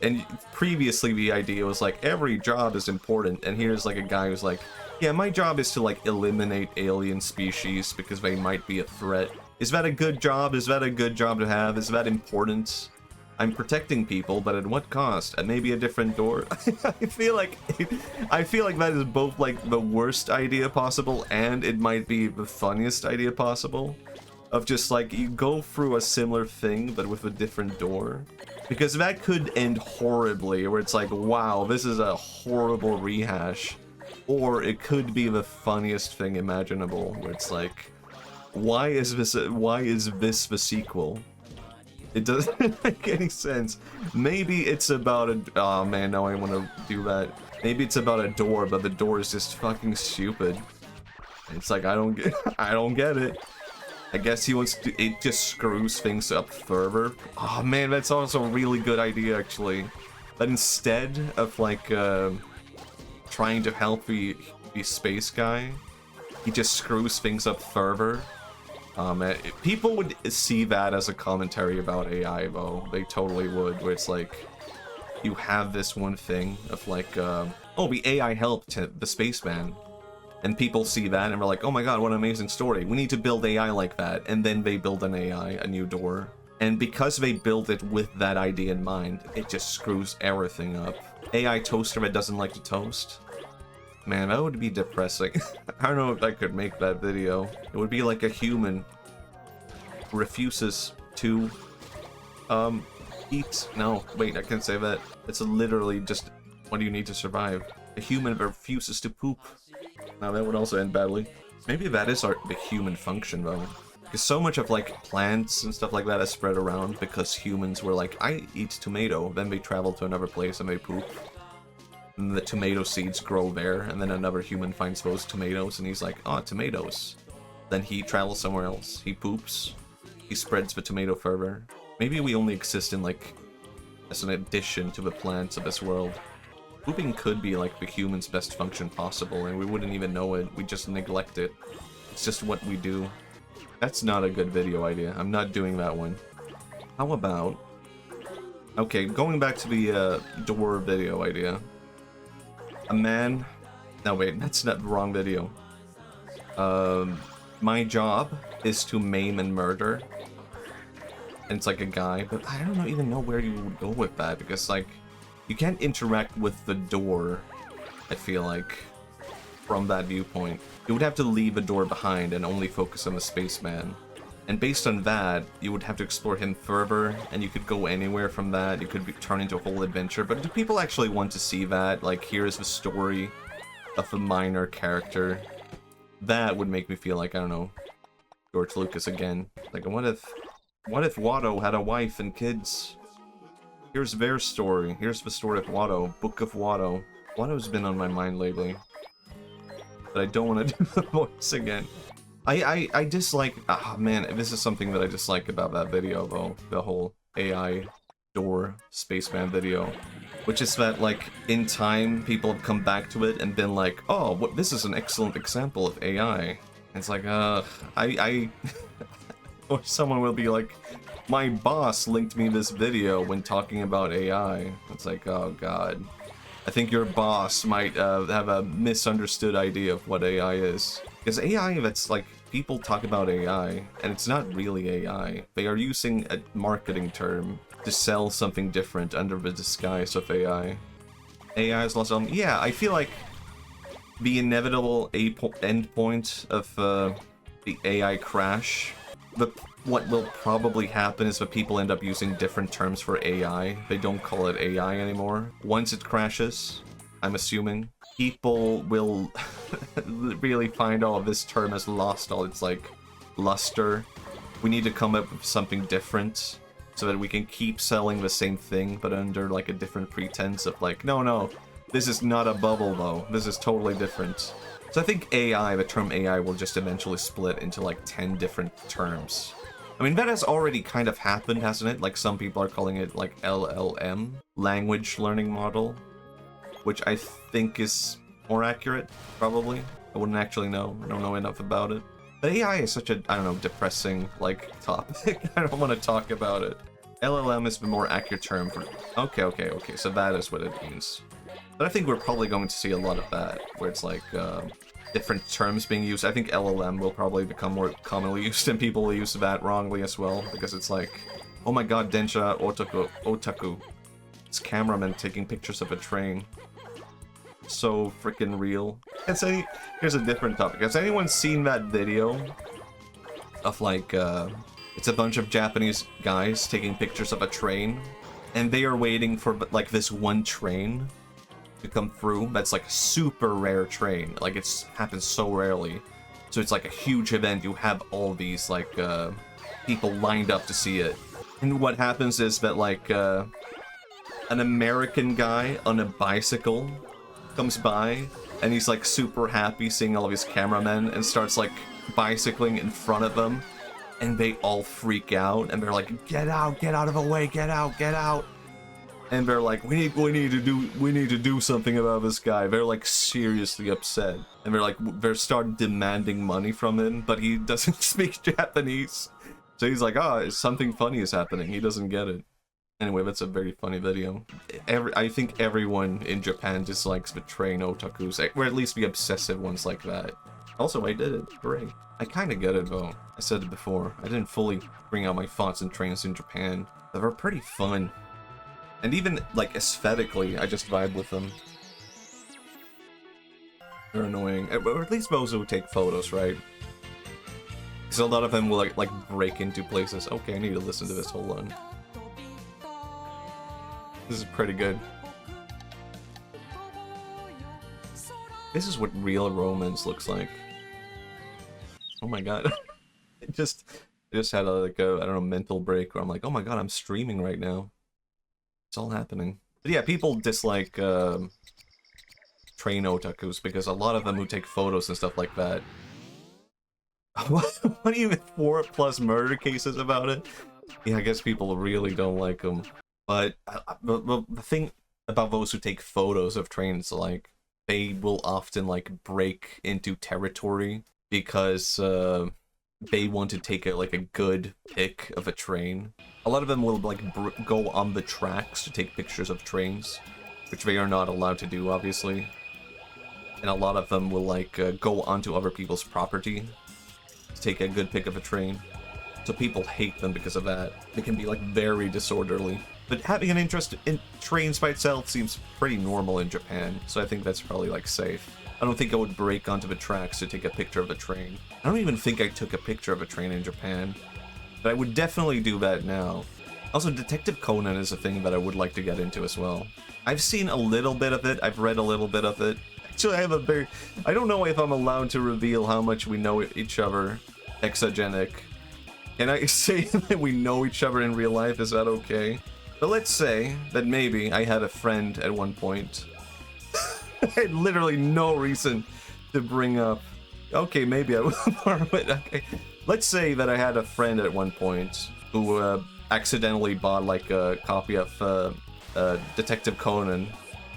And previously the idea was like, every job is important, and here's like a guy who's like, yeah, my job is to like eliminate alien species because they might be a threat. Is that a good job? Is that a good job to have? Is that important? I'm protecting people, but at what cost? And maybe a different door. I feel like that is both like the worst idea possible, and it might be the funniest idea possible. Of just like you go through a similar thing, but with a different door. Because that could end horribly, where it's like, wow, this is a horrible rehash. Or it could be the funniest thing imaginable, where it's like, why is this the sequel? It doesn't make any sense. Maybe it's about a... Oh man, now I want to do that. Maybe it's about a door, but the door is just fucking stupid. It's like, I don't get it. I guess he wants to... It just screws things up further. Oh man, that's also a really good idea, actually. But instead of, like, trying to help the space guy, he just screws things up further. People would see that as a commentary about AI, though. They totally would, where it's like, you have this one thing of like, oh, the AI helped the spaceman. And people see that and they're like, oh my god, what an amazing story. We need to build AI like that. And then they build an AI, a new door. And because they build it with that idea in mind, it just screws everything up. AI toaster that doesn't like to toast. Man, that would be depressing. I don't know if I could make that video. It would be like a human who refuses to eat. No, wait, I can't say that. It's literally just, what do you need to survive? A human that refuses to poop. Now that would also end badly. Maybe that is the human function though. Because so much of like plants and stuff like that is spread around because humans were like, I eat tomato, then they travel to another place and they poop. And the tomato seeds grow there, and then another human finds those tomatoes, and he's like, oh, tomatoes. Then he travels somewhere else. He poops. He spreads the tomato further. Maybe we only exist in, like, as an addition to the plants of this world. Pooping could be, like, the human's best function possible, and we wouldn't even know it. We just neglect it. It's just what we do. That's not a good video idea. I'm not doing that one. How about... Okay, going back to the door video idea. A man... No, wait, that's not the wrong video. My job is to maim and murder. And it's like a guy, but I don't even know where you would go with that, because, like, you can't interact with the door, I feel like, from that viewpoint. You would have to leave the door behind and only focus on the spaceman. And based on that, you would have to explore him further, and you could go anywhere from that. You could turn into a whole adventure. But do people actually want to see that? Like, here's the story of a minor character. That would make me feel like, I don't know, George Lucas again. Like, what if Watto had a wife and kids? Here's their story. Here's the story of Watto. Book of Watto. Watto's been on my mind lately. But I don't want to do the voice again. I dislike... Ah, man, this is something that I dislike about that video, though. The whole AI door spaceman video. Which is that, like, in time, people have come back to it and been like, oh, this is an excellent example of AI. And it's like, or someone will be like, my boss linked me this video when talking about AI. It's like, oh god. I think your boss might have a misunderstood idea of what AI is. Because AI, that's like, people talk about AI, and it's not really AI. They are using a marketing term to sell something different under the disguise of AI. AI is lost on... Yeah, I feel like the inevitable endpoint of the AI crash, what will probably happen is that people end up using different terms for AI. They don't call it AI anymore. Once it crashes, I'm assuming, people will really find, oh, this term has lost all its, like, luster. We need to come up with something different so that we can keep selling the same thing, but under, like, a different pretense of, like, no, this is not a bubble, though. This is totally different. So I think AI, the term AI, will just eventually split into, like, 10 different terms. I mean, that has already kind of happened, hasn't it? Like, some people are calling it, like, LLM, Language Learning Model, which I think is more accurate, probably. I wouldn't actually know. I don't know enough about it. But AI is such a, I don't know, depressing, like, topic. I don't want to talk about it. LLM is the more accurate term for... Okay, so that is what it means. But I think we're probably going to see a lot of that, where it's like, different terms being used. I think LLM will probably become more commonly used, and people will use that wrongly as well, because it's like, Oh my god, Densha Otaku. It's cameraman taking pictures of a train. So freaking real. Here's a different topic. Has anyone seen that video of like it's a bunch of Japanese guys taking pictures of a train, and they are waiting for like this one train to come through that's like a super rare train. Like it's happens so rarely. So it's like a huge event. You have all these like people lined up to see it. And what happens is that like an American guy on a bicycle comes by, and he's like super happy seeing all of his cameramen and starts like bicycling in front of them, and they all freak out and they're like, get out of the way, get out. And they're like, we need to do something about this guy. They're like seriously upset, and they start demanding money from him, but he doesn't speak Japanese. So he's like, oh, something funny is happening. He doesn't get it. Anyway, that's a very funny video. I think everyone in Japan dislikes the train otakus, or at least the obsessive ones like that. Also, I did it. Hooray. I kind of get it, though. I said it before. I didn't fully bring out my thoughts on trains in Japan. They were pretty fun. And even, like, aesthetically, I just vibe with them. They're annoying. Or at least those who take photos, right? Because a lot of them will, like break into places. Okay, I need to listen to this. Hold on. This is pretty good. This is what real romance looks like. Oh my god. I just had a I don't know, mental break where I'm like, oh my god, I'm streaming right now. It's all happening. But yeah, people dislike train otakus because a lot of them who take photos and stuff like that. What do you mean 4+ murder cases about it? Yeah, I guess people really don't like them. But the thing about those who take photos of trains, like, they will often, like, break into territory because they want to take a good pic of a train. A lot of them will, like, go on the tracks to take pictures of trains, which they are not allowed to do, obviously. And a lot of them will, like, go onto other people's property to take a good pic of a train. So people hate them because of that. They can be, like, very disorderly. But having an interest in trains by itself seems pretty normal in Japan, so I think that's probably, like, safe. I don't think I would break onto the tracks to take a picture of a train. I don't even think I took a picture of a train in Japan, but I would definitely do that now. Also, Detective Conan is a thing that I would like to get into as well. I've seen a little bit of it, I've read a little bit of it. Actually, I have a very... I don't know if I'm allowed to reveal how much we know each other, exogenic. Can I say that we know each other in real life? Is that okay? But let's say that maybe I had a friend at one point. I had literally no reason to bring up. Okay, maybe I will. But okay. Let's say that I had a friend at one point who accidentally bought like a copy of Detective Conan,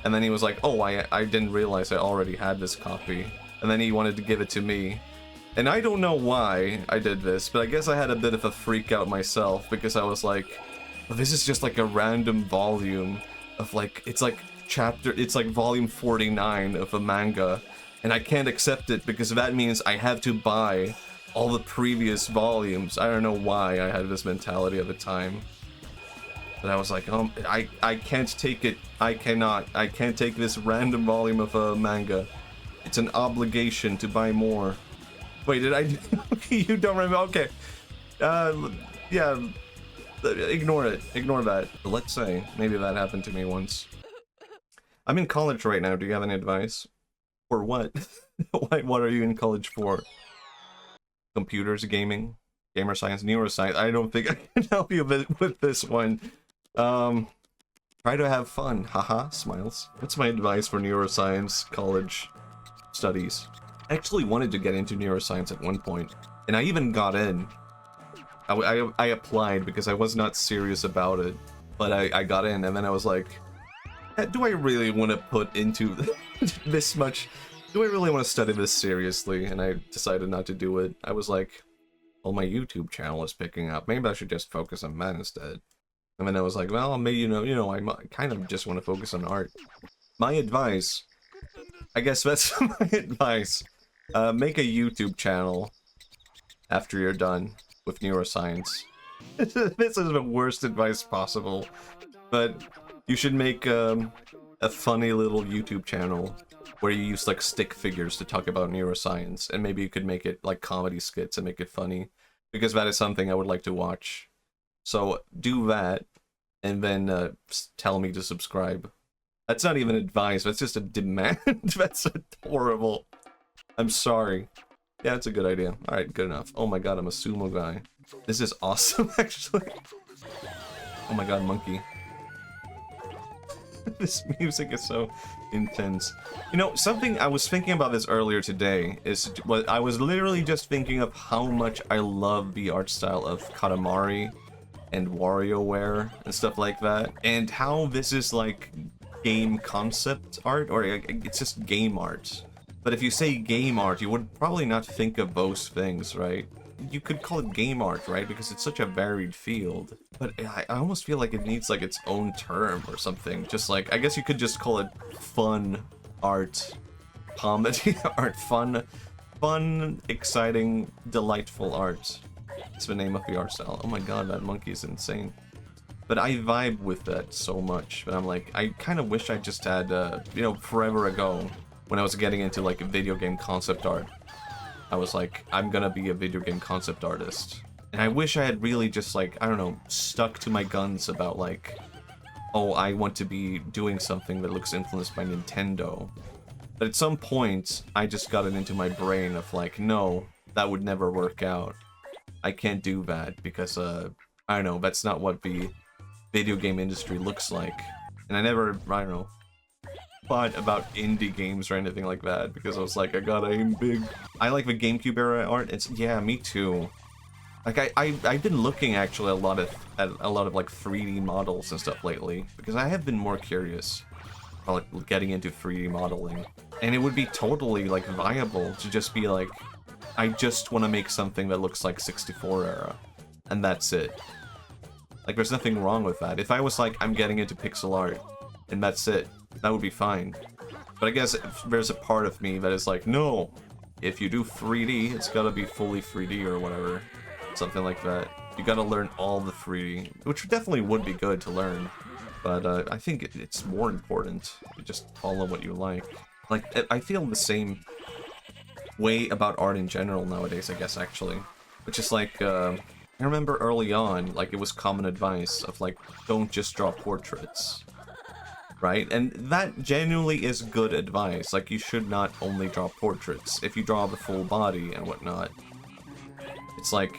and then he was like, "Oh, I didn't realize I already had this copy," and then he wanted to give it to me. And I don't know why I did this, but I guess I had a bit of a freak out myself because I was like, this is just like a random volume of like, it's like volume 49 of a manga, and I can't accept it because that means I have to buy all the previous volumes. I don't know why I had this mentality at the time, but I was like, I can't take it. I can't take this random volume of a manga. It's an obligation to buy more. Wait, did I? You don't remember? Okay. Yeah. Ignore it. Ignore that. But let's say maybe that happened to me once. I'm in college right now. Do you have any advice? For what? What are you in college for? Computers, gaming, gamer science, neuroscience. I don't think I can help you with this one. Try to have fun. Haha, smiles. What's my advice for neuroscience college studies? I actually wanted to get into neuroscience at one point, and I even got in. I applied because I was not serious about it, but I got in, and then I was like, do I really want to put into this much? Do I really want to study this seriously? And I decided not to do it. I was like, well, my YouTube channel is picking up. Maybe I should just focus on that instead. And then I was like, well, maybe, you know, I kind of just want to focus on art. My advice, I guess that's my advice. Make a YouTube channel after you're done with neuroscience. This is the worst advice possible, but you should make a funny little YouTube channel where you use like stick figures to talk about neuroscience, and maybe you could make it like comedy skits and make it funny, because that is something I would like to watch. So do that, and then tell me to subscribe. That's not even advice, that's just a demand. That's horrible. I'm sorry. Yeah, it's a good idea. Alright, good enough. Oh my god, I'm a sumo guy. This is awesome, actually. Oh my god, monkey. This music is so intense. You know, something I was thinking about this earlier today is I was literally just thinking of how much I love the art style of Katamari and WarioWare and stuff like that, and how this is like game concept art, or it's just game art. But if you say game art, you would probably not think of those things, right? You could call it game art, right? Because it's such a varied field. But I almost feel like it needs like its own term or something. Just like, I guess you could just call it fun art, comedy art, fun, exciting, delightful art. It's the name of the art style. Oh my god, that monkey is insane. But I vibe with that so much. But I'm like, I kind of wish I just had, you know, forever ago, when I was getting into like video game concept art, I was like, I'm gonna be a video game concept artist. And I wish I had really just like, I don't know, stuck to my guns about like, oh, I want to be doing something that looks influenced by Nintendo. But at some point, I just got it into my brain of like, no, that would never work out. I can't do that because, I don't know, that's not what the video game industry looks like. And I never, I don't know, thought about indie games or anything like that, because I was like, I gotta aim big. I like the GameCube era art. It's, yeah, me too. Like I've been looking actually at a lot of like 3D models and stuff lately, because I have been more curious about like getting into 3D modeling, and it would be totally like viable to just be like, I just want to make something that looks like 64 era, and that's it. Like there's nothing wrong with that. If I was like, I'm getting into pixel art, and that's it, that would be fine. But I guess there's a part of me that is like, no, if you do 3D, it's gotta be fully 3D or whatever. Something like that. You gotta learn all the 3D, which definitely would be good to learn. But I think it's more important to just follow what you like. Like, I feel the same way about art in general nowadays, I guess, actually. Which is like, I remember early on, like, it was common advice of like, don't just draw portraits. Right? And that genuinely is good advice. Like, you should not only draw portraits. If you draw the full body and whatnot, it's like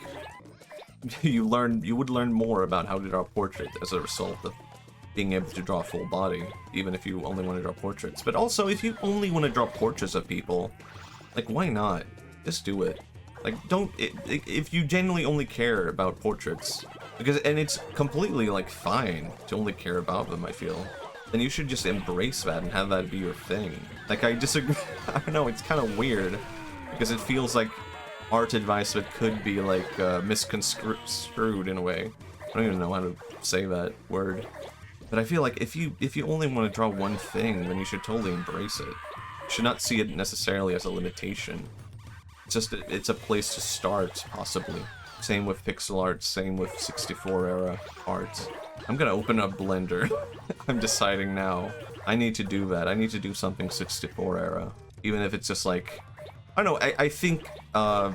you would learn more about how to draw a portrait as a result of being able to draw a full body, even if you only want to draw portraits. But also, if you only want to draw portraits of people, like, why not? Just do it. Like, if you genuinely only care about portraits, and it's completely, like, fine to only care about them, I feel, then you should just embrace that and have that be your thing. Like, I disagree. I don't know, it's kind of weird, because it feels like art advice that could be, like, misconstrued in a way. I don't even know how to say that word. But I feel like if you only want to draw one thing, then you should totally embrace it. You should not see it necessarily as a limitation. It's just, it's a place to start, possibly. Same with pixel art, same with 64 era art. I'm gonna open up Blender. I'm deciding now. I need to do that. I need to do something 64 era. Even if it's just like, I don't know, I think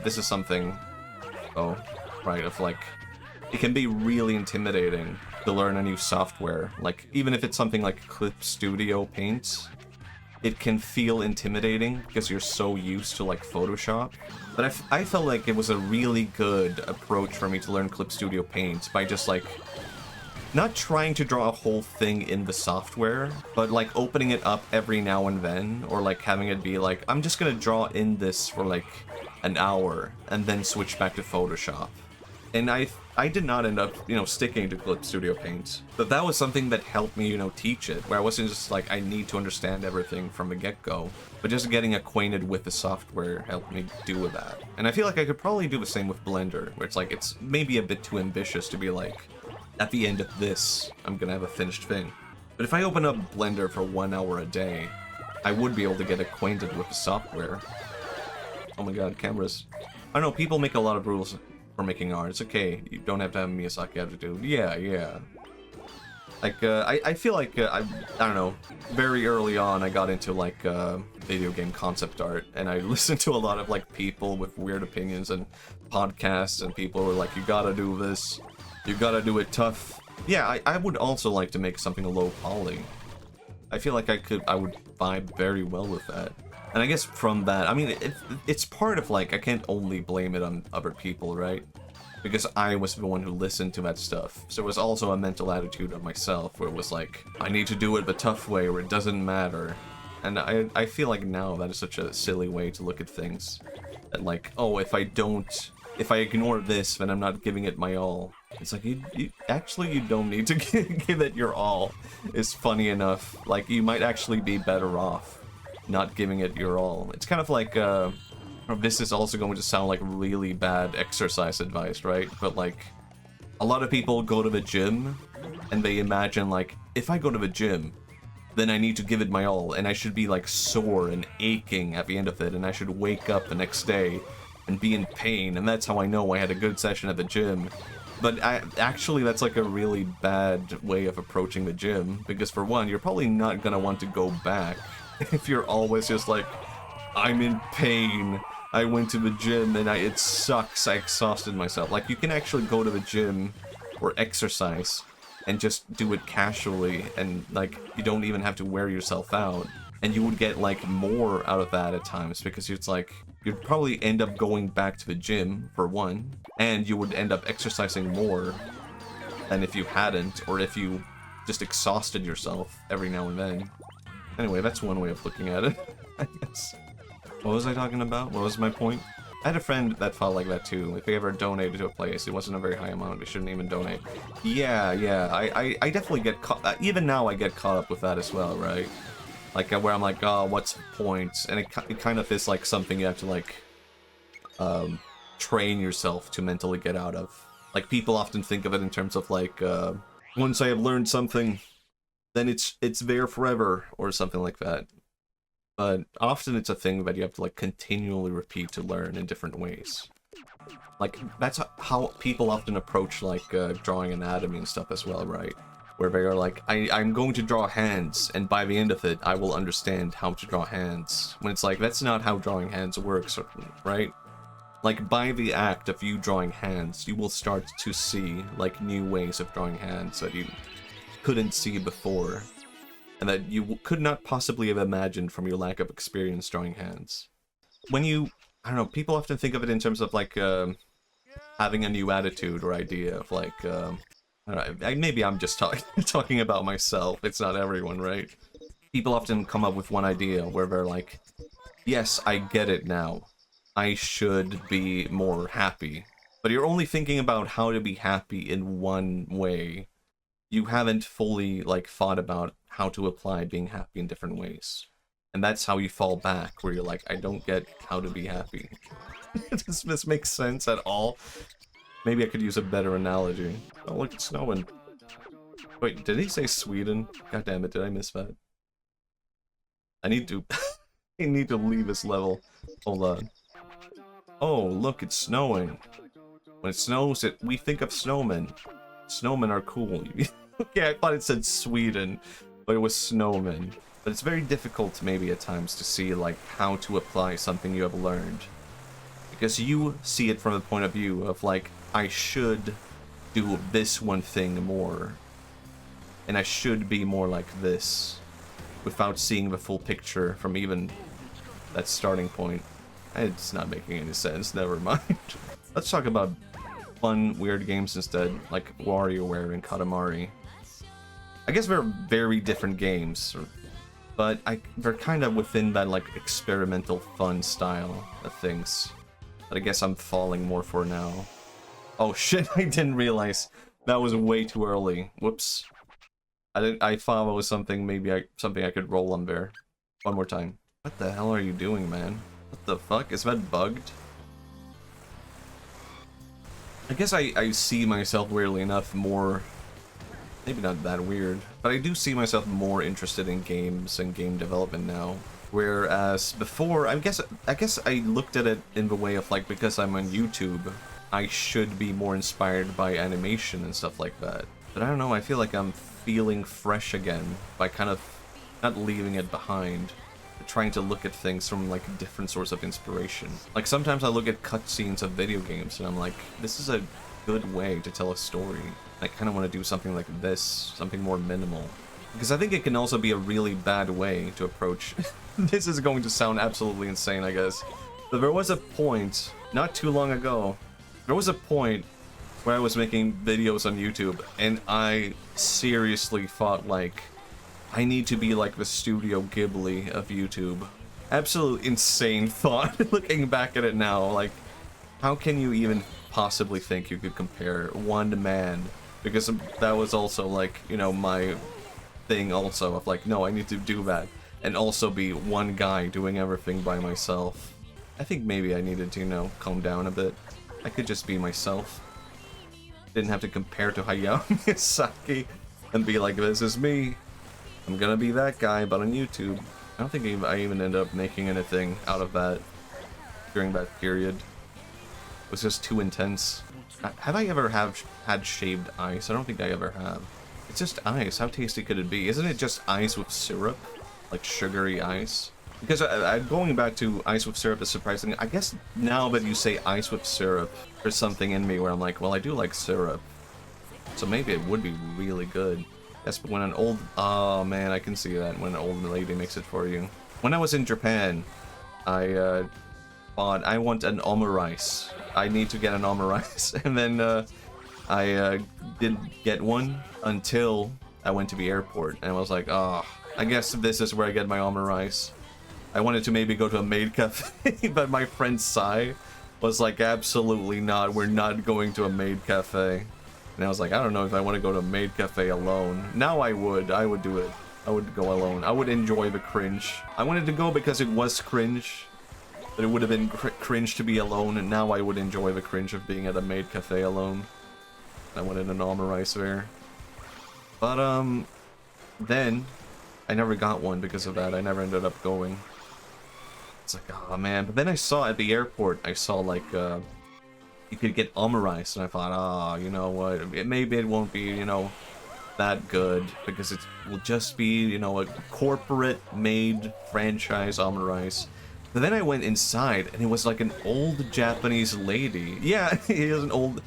this is something, oh, right, of like, it can be really intimidating to learn a new software. Like, even if it's something like Clip Studio Paint, it can feel intimidating because you're so used to like Photoshop. But I felt like it was a really good approach for me to learn Clip Studio Paint by just like, not trying to draw a whole thing in the software, but like opening it up every now and then, or like having it be like, I'm just gonna draw in this for like an hour and then switch back to Photoshop. And I did not end up, you know, sticking to Clip Studio Paint, but that was something that helped me, you know, teach it, where I wasn't just like, I need to understand everything from the get-go, but just getting acquainted with the software helped me do that. And I feel like I could probably do the same with Blender, where it's like, it's maybe a bit too ambitious to be like, at the end of this, I'm gonna have a finished thing. But if I open up Blender for 1 hour a day, I would be able to get acquainted with the software. Oh my god, cameras. I don't know, people make a lot of rules for making art. It's okay. You don't have to have a Miyazaki attitude. Yeah, yeah. Like, I feel like, I don't know, very early on I got into, like, video game concept art, and I listened to a lot of, like, people with weird opinions and podcasts, and people were like, you gotta do this, you gotta do it tough. Yeah, I would also like to make something low poly. I feel like I would vibe very well with that. And I guess from that, I mean, it's part of, like, I can't only blame it on other people, right? Because I was the one who listened to that stuff. So it was also a mental attitude of myself where it was like, I need to do it the tough way where it doesn't matter. And I feel like now that is such a silly way to look at things. That like, oh, if I ignore this, then I'm not giving it my all. It's like, actually you don't need to give it your all. It's funny enough. Like, you might actually be better off not giving it your all. It's kind of like, this is also going to sound like really bad exercise advice, right? But like, a lot of people go to the gym and they imagine like, if I go to the gym, then I need to give it my all and I should be like sore and aching at the end of it and I should wake up the next day and be in pain and that's how I know I had a good session at the gym. But actually that's like a really bad way of approaching the gym because for one, you're probably not gonna want to go back if you're always just like, I'm in pain. I went to the gym and it sucks. I exhausted myself. Like, you can actually go to the gym or exercise and just do it casually and, like, you don't even have to wear yourself out. And you would get, like, more out of that at times because it's like, you'd probably end up going back to the gym, for one, and you would end up exercising more than if you hadn't, or if you just exhausted yourself every now and then. Anyway, that's one way of looking at it, I guess. What was I talking about? What was my point? I had a friend that felt like that too. If they ever donated to a place, it wasn't a very high amount. They shouldn't even donate. Yeah, I definitely get caught. Even now, I get caught up with that as well, right? Like where I'm like, oh, what's the point? And it kind of is like something you have to like train yourself to mentally get out of. Like people often think of it in terms of like, once I have learned something, then it's there forever or something like that. But often it's a thing that you have to like continually repeat to learn in different ways. Like that's how people often approach like drawing anatomy and stuff as well, right? Where they are like, I'm going to draw hands, and by the end of it, I will understand how to draw hands. When it's like, that's not how drawing hands works, right? Like by the act of you drawing hands, you will start to see like new ways of drawing hands that you couldn't see before. And that you could not possibly have imagined from your lack of experience drawing hands. When you, I don't know, people often think of it in terms of like having a new attitude or idea of like, I don't know, maybe I'm just talking about myself, it's not everyone, right? People often come up with one idea where they're like, yes, I get it now. I should be more happy. But you're only thinking about how to be happy in one way. You haven't fully like thought about how to apply being happy in different ways. And that's how you fall back, where you're like, I don't get how to be happy. Does this make sense at all? Maybe I could use a better analogy. Oh, look, it's snowing. Wait, did he say Sweden? God damn it, did I miss that? I need to... I need to leave this level. Hold on. Oh, look, it's snowing. When it snows, we think of snowmen. Snowmen are cool. Okay, I thought it said Sweden, but it was snowmen. But it's very difficult maybe at times to see like how to apply something you have learned. Because you see it from the point of view of like, I should do this one thing more. And I should be more like this. Without seeing the full picture from even that starting point. It's not making any sense, never mind. Let's talk about fun, weird games instead, like WarioWare and Katamari. I guess they're very different games, but they're kind of within that like experimental fun style of things that I guess I'm falling more for now. Oh shit, I didn't realize that was way too early. Whoops. I thought it was something something I could roll on there. One more time. What the hell are you doing, man? What the fuck? Is that bugged? I guess I see myself, weirdly enough, more... Maybe not that weird, but I do see myself more interested in games and game development now. Whereas before, I guess I looked at it in the way of like, because I'm on YouTube, I should be more inspired by animation and stuff like that. But I don't know, I feel like I'm feeling fresh again by kind of not leaving it behind, but trying to look at things from like a different source of inspiration. Like sometimes I look at cutscenes of video games and I'm like, this is a good way to tell a story. I kind of want to do something like this, something more minimal. Because I think it can also be a really bad way to approach... This is going to sound absolutely insane, I guess. But there was a point, not too long ago, there was a point where I was making videos on YouTube, and I seriously thought, like, I need to be like the Studio Ghibli of YouTube. Absolute insane thought, looking back at it now. Like, how can you even possibly think you could compare one man? Because that was also, like, you know, my thing also of, like, no, I need to do that. And also be one guy doing everything by myself. I think maybe I needed to, you know, calm down a bit. I could just be myself. Didn't have to compare to Hayao Miyazaki and be like, this is me. I'm gonna be that guy, but on YouTube. I don't think I even ended up making anything out of that during that period. It was just too intense. Have I ever had shaved ice? I don't think I ever have. It's just ice. How tasty could it be? Isn't it just ice with syrup? Like sugary ice? Because going back to ice with syrup is surprising. I guess now that you say ice with syrup, there's something in me where I'm like, well, I do like syrup. So maybe it would be really good. That's when an old... Oh man, I can see that when an old lady makes it for you. When I was in Japan, I want an omurice. I need to get an omurice. And then I didn't get one until I went to the airport. And I was like, oh, I guess this is where I get my omurice. I wanted to maybe go to a maid cafe, but my friend Sai was like, absolutely not, we're not going to a maid cafe. And I was like, I don't know if I want to go to a maid cafe alone. Now I would do it. I would go alone. I would enjoy the cringe. I wanted to go because it was cringe, but it would have been cringe to be alone, and now I would enjoy the cringe of being at a maid cafe alone. I wanted an omurice there. But, then, I never got one because of that. I never ended up going. It's like, oh man. But then I saw at the airport, I saw like, you could get omurice, and I thought, ah, you know what, maybe it won't be, you know, that good, because it will just be, you know, a corporate-made franchise omurice. But then I went inside, and it was like an old Japanese lady. Yeah, it was an old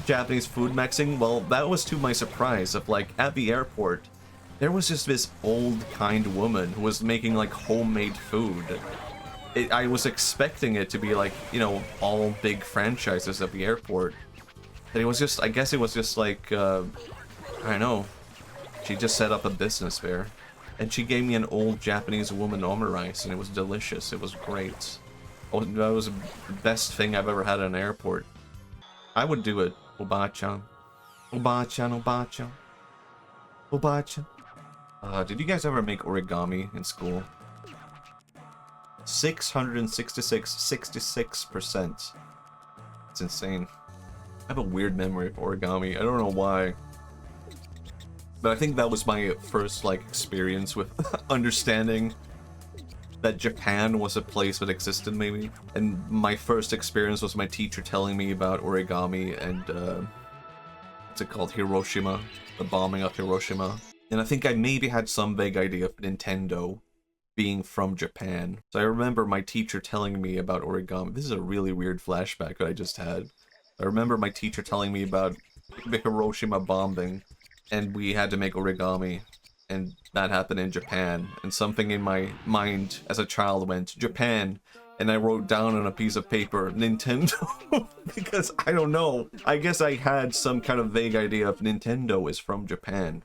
Japanese food mixing. Well, that was to my surprise, of like, at the airport, there was just this old, kind woman who was making, like, homemade food. I was expecting it to be like, you know, all big franchises at the airport. But it was just, I guess it was just like, I don't know. She just set up a business there. And she gave me an old Japanese woman omurice, and it was delicious. It was great. Oh, that was the best thing I've ever had at an airport. I would do it. Oba-chan. Oba-chan, Oba-chan. Oba-chan. Did you guys ever make origami in school? 66%. It's insane. I have a weird memory of origami. I don't know why. But I think that was my first, like, experience with understanding that Japan was a place that existed, maybe. And my first experience was my teacher telling me about origami and, what's it called? Hiroshima. The bombing of Hiroshima. And I think I maybe had some vague idea of Nintendo being from Japan. So I remember my teacher telling me about origami. This is a really weird flashback that I just had. I remember my teacher telling me about the Hiroshima bombing, and we had to make origami, and that happened in Japan. And something in my mind as a child went, Japan, and I wrote down on a piece of paper, Nintendo, because I don't know. I guess I had some kind of vague idea of Nintendo is from Japan.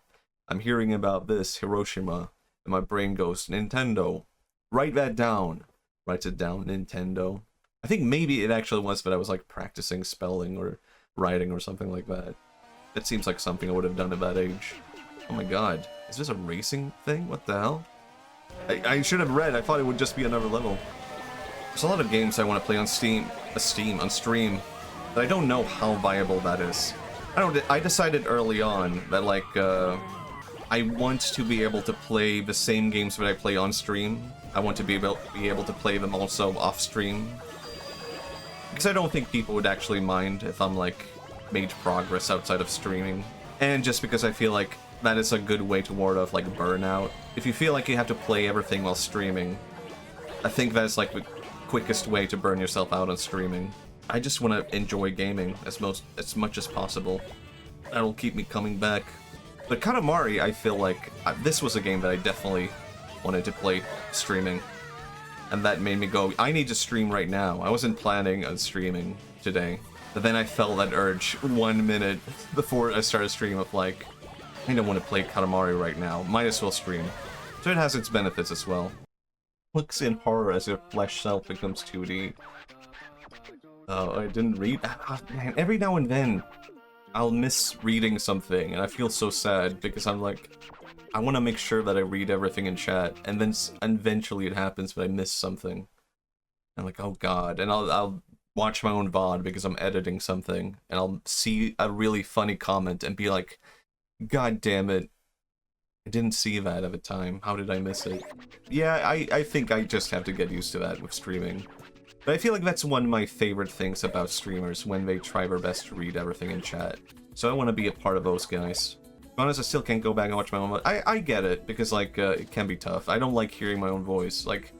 I'm hearing about this, Hiroshima, and my brain goes, Nintendo. Write that down. Writes it down, Nintendo. I think maybe it actually was that I was like practicing spelling or writing or something like that. That seems like something I would have done at that age. Oh my god. Is this a racing thing? What the hell? I should have read. I thought it would just be another level. There's a lot of games I want to play on stream, but I don't know how viable that is. I decided early on that, like, I want to be able to play the same games that I play on stream. I want to be able to play them also off stream. Because I don't think people would actually mind if I'm like made progress outside of streaming. And just because I feel like that is a good way to ward off like burnout. If you feel like you have to play everything while streaming, I think that's like the quickest way to burn yourself out on streaming. I just want to enjoy gaming as much as possible. That'll keep me coming back. But Katamari, I feel like this was a game that I definitely wanted to play streaming. And that made me go, I need to stream right now. I wasn't planning on streaming today. But then I felt that urge 1 minute before I started streaming of like, I don't want to play Katamari right now. Might as well stream. So it has its benefits as well. Looks in horror as your flesh self becomes 2D. Oh, I didn't read. Man, every now and then, I'll miss reading something, and I feel so sad because I'm like, I want to make sure that I read everything in chat, and then eventually it happens, but I miss something. I'm like, oh god, and I'll watch my own VOD because I'm editing something, and I'll see a really funny comment and be like, god damn it, I didn't see that at the time. How did I miss it? Yeah, I think I just have to get used to that with streaming. But I feel like that's one of my favorite things about streamers, when they try their best to read everything in chat. So I want to be a part of those guys. To be honest, I still can't go back and watch my own. I get it, because like, it can be tough. I don't like hearing my own voice. Like,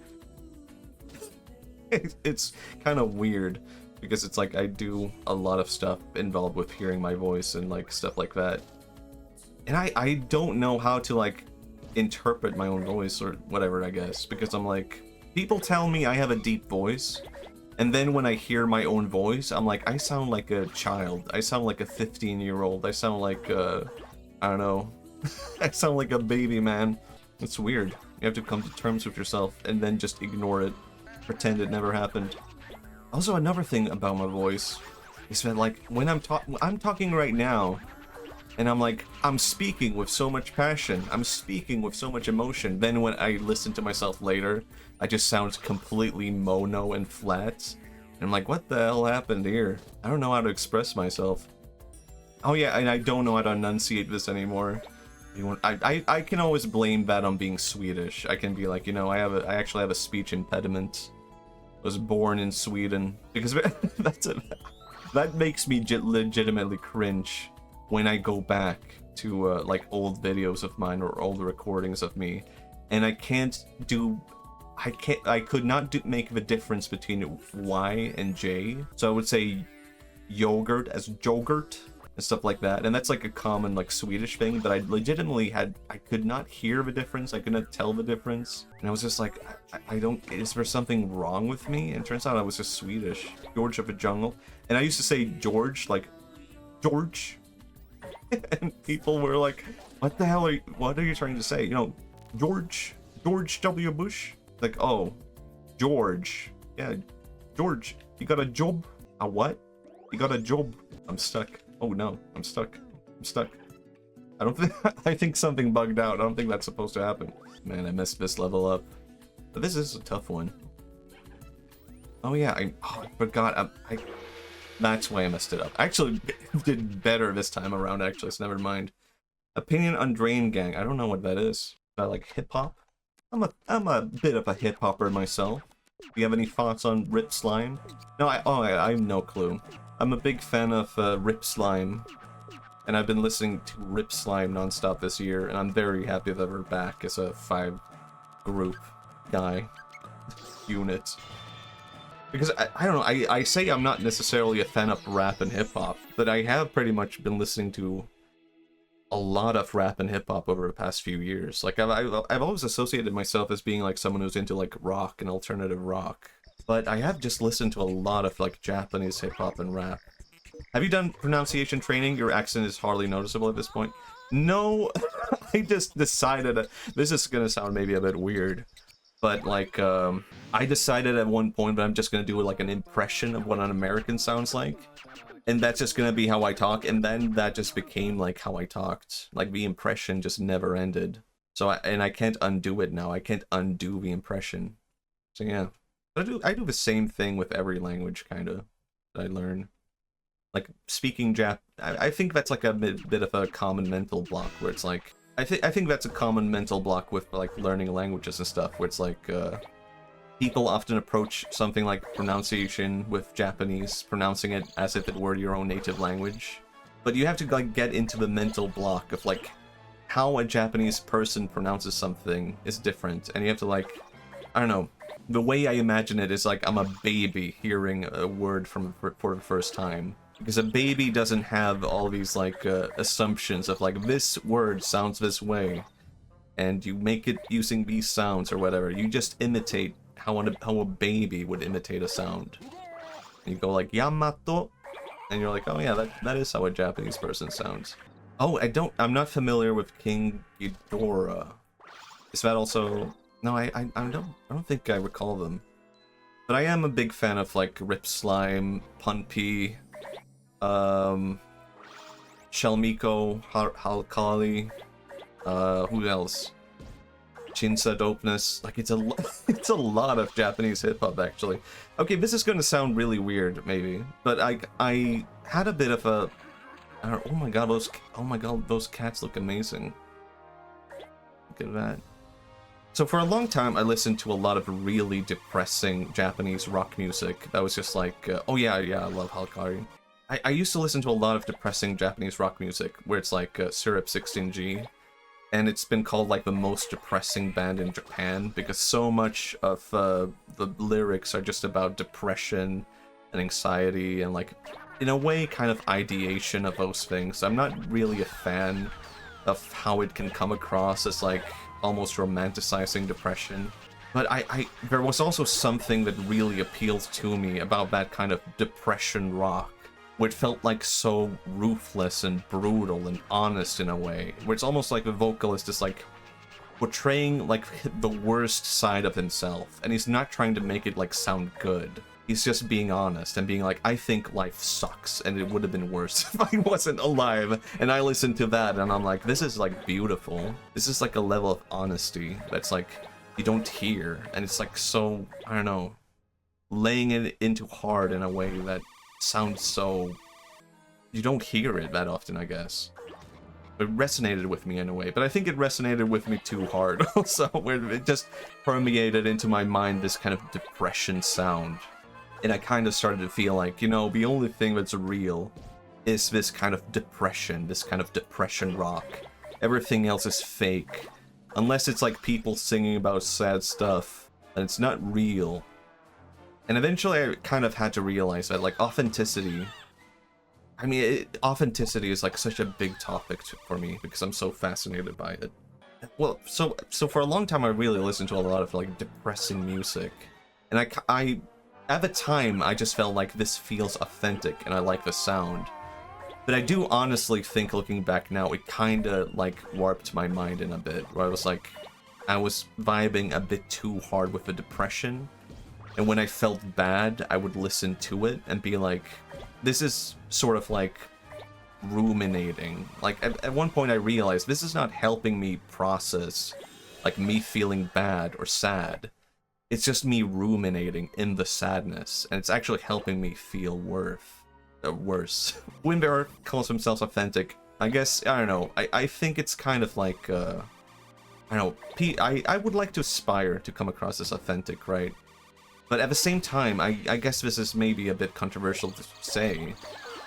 it's kind of weird, because it's like I do a lot of stuff involved with hearing my voice and like stuff like that. And I don't know how to like interpret my own voice or whatever, I guess, because I'm like, people tell me I have a deep voice, and then when I hear my own voice, I'm like, I sound like a child. I sound like a 15-year-old. I sound like, I don't know. I sound like a baby, man. It's weird. You have to come to terms with yourself and then just ignore it. Pretend it never happened. Also, another thing about my voice is that, like, when I'm talking right now, and I'm like, I'm speaking with so much passion. I'm speaking with so much emotion. Then when I listen to myself later, I just sound completely mono and flat. And I'm like, what the hell happened here? I don't know how to express myself. Oh yeah, and I don't know how to enunciate this anymore. I can always blame that on being Swedish. I can be like, you know, I actually have a speech impediment. I was born in Sweden. Because that makes me legitimately cringe when I go back to like old videos of mine or old recordings of me, and I could not make the difference between Y and J. So I would say yogurt as jogurt and stuff like that, and that's like a common like Swedish thing, but I legitimately I could not hear the difference. I could not tell the difference, and I was just like, I don't, is there something wrong with me? And it turns out I was just Swedish. George of the Jungle. And I used to say George, like George. And people were like, what the hell what are you trying to say? You know, George W. Bush? Like, oh, George. Yeah, George, you got a job? A what? You got a job? I'm stuck. Oh no, I'm stuck. I'm stuck. I don't think, I think something bugged out. I don't think that's supposed to happen. Man, I messed this level up. But this is a tough one. Oh yeah, I forgot. That's why I messed it up. I actually did better this time around, actually, so never mind. Opinion on Drain Gang. I don't know what that is. Is that like hip-hop? I'm a bit of a hip-hopper myself. Do you have any thoughts on Rip Slime? No, I have no clue. I'm a big fan of Rip Slime. And I've been listening to Rip Slime nonstop this year, and I'm very happy that we're back as a 5-group guy unit. Because, I don't know, I say I'm not necessarily a fan of rap and hip-hop, but I have pretty much been listening to a lot of rap and hip-hop over the past few years. Like, I've always associated myself as being, like, someone who's into, like, rock and alternative rock. But I have just listened to a lot of, like, Japanese hip-hop and rap. Have you done pronunciation training? Your accent is hardly noticeable at this point. No, I just decided, this is gonna sound maybe a bit weird, but like, I decided at one point that I'm just gonna do like an impression of what an American sounds like, and that's just gonna be how I talk, and then that just became like how I talked. Like the impression just never ended. So I can't undo it now. I can't undo the impression. So yeah, I do the same thing with every language kind of that I learn. Like speaking I think that's like a bit of a common mental block where it's like, I think that's a common mental block with like learning languages and stuff, where it's like, people often approach something like pronunciation with Japanese, pronouncing it as if it were your own native language. But you have to like get into the mental block of like how a Japanese person pronounces something is different, and you have to like, I don't know, the way I imagine it is like I'm a baby hearing a word for the first time. Because a baby doesn't have all these like assumptions of like this word sounds this way, and you make it using these sounds or whatever. You just imitate how a baby would imitate a sound. And you go like Yamato, and you're like, oh yeah, that is how a Japanese person sounds. Oh, I'm not familiar with King Ghidorah. Is that also? No, I don't think I recall them. But I am a big fan of like Rip Slime, Punpy, Shelmiko, Halkali, who else? Chinsa Dopeness. Like it's a lot of Japanese hip hop actually. Okay, this is gonna sound really weird maybe, but I had a bit of a. Oh my god, those cats look amazing. Look at that. So for a long time, I listened to a lot of really depressing Japanese rock music. That was just like, oh yeah, I love Halkari. I used to listen to a lot of depressing Japanese rock music, where it's like Syrup 16G, and it's been called like the most depressing band in Japan, because so much of the lyrics are just about depression and anxiety and like, in a way, kind of ideation of those things. I'm not really a fan of how it can come across as like almost romanticizing depression. But there was also something that really appealed to me about that kind of depression rock, where it felt like so ruthless and brutal and honest in a way, where it's almost like the vocalist is like portraying like the worst side of himself, and he's not trying to make it like sound good. He's just being honest and being like, I think life sucks and it would have been worse if I wasn't alive. And I listened to that and I'm like, this is like beautiful. This is like a level of honesty that's like, you don't hear. And it's like so, I don't know, laying it into hard in a way that sounds so, you don't hear it that often, I guess. It resonated with me in a way, but I think it resonated with me too hard also, where it just permeated into my mind this kind of depression sound. And I kind of started to feel like, you know, the only thing that's real is this kind of depression, this kind of depression rock. Everything else is fake. Unless it's like people singing about sad stuff, and it's not real. And eventually I kind of had to realize that, like, authenticity... I mean, authenticity is like such a big topic for me, because I'm so fascinated by it. Well, so for a long time I really listened to a lot of, like, depressing music. And I at the time, I just felt like this feels authentic, and I like the sound. But I do honestly think, looking back now, it kinda, like, warped my mind in a bit, where I was like, I was vibing a bit too hard with the depression, and when I felt bad, I would listen to it and be like, this is sort of like ruminating. Like, at one point I realized this is not helping me process, like, me feeling bad or sad. It's just me ruminating in the sadness, and it's actually helping me feel worse. Winbearer calls himself authentic. I guess, I don't know, I think it's kind of like, I don't know, I would like to aspire to come across as authentic, right? But at the same time, I guess this is maybe a bit controversial to say.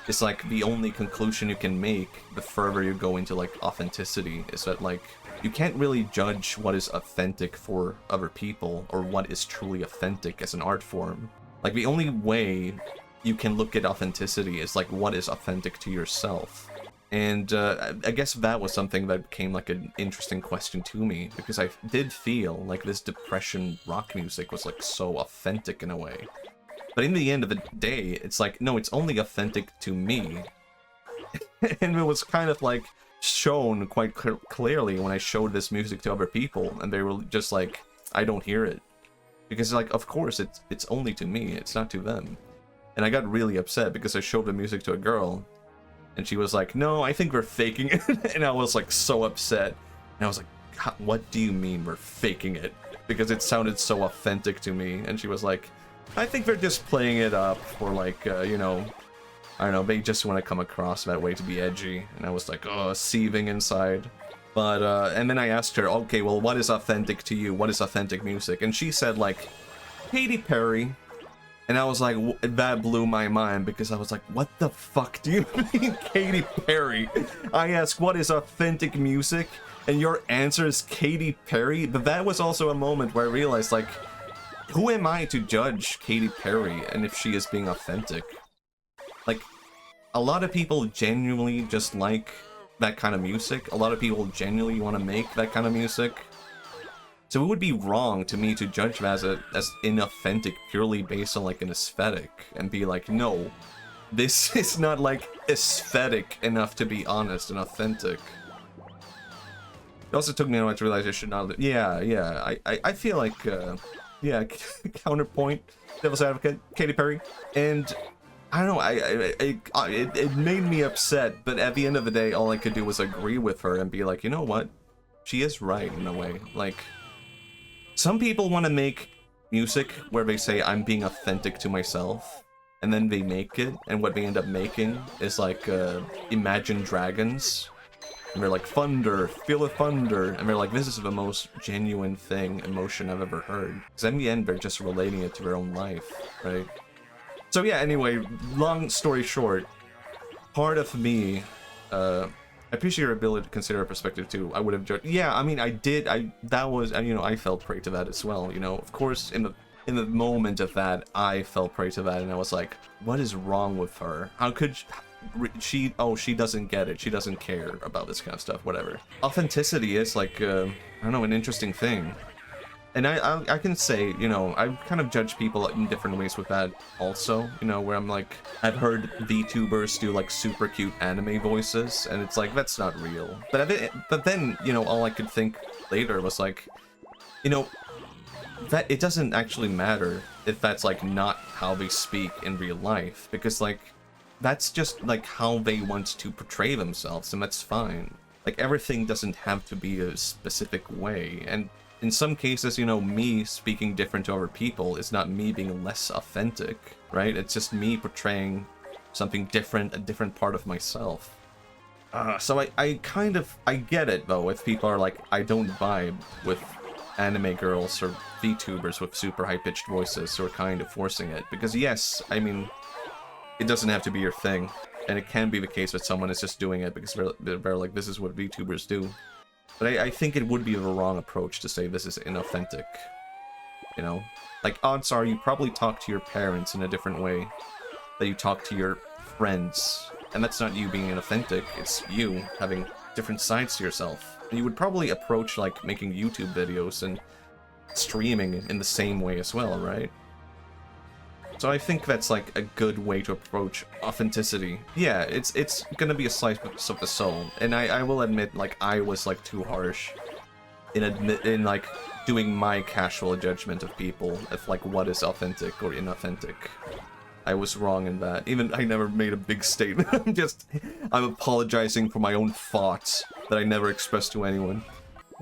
It's like the only conclusion you can make the further you go into, like, authenticity is that, like, you can't really judge what is authentic for other people or what is truly authentic as an art form. Like, the only way you can look at authenticity is, like, what is authentic to yourself. And I guess that was something that became, like, an interesting question to me, because I did feel like this depression rock music was, like, so authentic in a way. But in the end of the day, it's like, no, it's only authentic to me. And it was kind of, like, shown quite clearly when I showed this music to other people, and they were just like, I don't hear it. Because, like, of course, it's only to me, it's not to them. And I got really upset because I showed the music to a girl, and she was like, no, I think we're faking it. And I was, like, so upset. And I was like, what do you mean we're faking it? Because it sounded so authentic to me. And she was like, I think they're just playing it up for, like, you know, I don't know, they just want to come across that way to be edgy. And I was like, oh, seething inside. But, and then I asked her, okay, well, what is authentic to you? What is authentic music? And she said, like, Katy Perry. And I was like, that blew my mind because I was like, what the fuck do you mean, Katy Perry? I asked, what is authentic music? And your answer is Katy Perry? But that was also a moment where I realized, like, who am I to judge Katy Perry and if she is being authentic? Like, a lot of people genuinely just like that kind of music. A lot of people genuinely want to make that kind of music. So it would be wrong to me to judge that as inauthentic purely based on like an aesthetic and be like, no, this is not like aesthetic enough to be honest and authentic. It also took me a while to realize I should not. Yeah. I feel like, yeah, counterpoint, devil's advocate, Katy Perry, and I don't know. It made me upset, but at the end of the day, all I could do was agree with her and be like, you know what, she is right in a way. Like, some people want to make music where they say I'm being authentic to myself, and then they make it, and what they end up making is like Imagine Dragons. And they're like, thunder, feel the thunder. And they're like, this is the most genuine emotion I've ever heard. Because in the end, they're just relating it to their own life, right? So yeah, anyway, long story short, part of me, I appreciate your ability to consider a perspective too. I would have judged. Yeah, I mean, I did. That was, you know, I fell prey to that as well. You know, of course, in the moment of that, I fell prey to that, and I was like, what is wrong with her? How could she? Oh, she doesn't get it. She doesn't care about this kind of stuff. Whatever. Authenticity is like, I don't know, an interesting thing. And I can say, you know, I kind of judge people in different ways with that also, you know, where I'm like, I've heard VTubers do like super cute anime voices, and it's like, that's not real. But then, you know, all I could think later was like, you know, that it doesn't actually matter if that's like not how they speak in real life, because like, that's just like how they want to portray themselves, and that's fine. Like, everything doesn't have to be a specific way, and in some cases, you know, me speaking different to other people is not me being less authentic, right? It's just me portraying something different, a different part of myself. So I get it, though, if people are like, I don't vibe with anime girls or VTubers with super high-pitched voices who are kind of forcing it. Because yes, I mean, it doesn't have to be your thing. And it can be the case that someone is just doing it because they're like, this is what VTubers do. But I think it would be the wrong approach to say this is inauthentic. You know? Like, odds are you probably talk to your parents in a different way that you talk to your friends. And that's not you being inauthentic, it's you having different sides to yourself. And you would probably approach, like, making YouTube videos and streaming in the same way as well, right? So I think that's, like, a good way to approach authenticity. Yeah, it's gonna be a slice of the soul. And I will admit, like, I was, like, too harsh in like, doing my casual judgment of people, of, like, what is authentic or inauthentic. I was wrong in that. Even I never made a big statement. I'm apologizing for my own thoughts that I never expressed to anyone.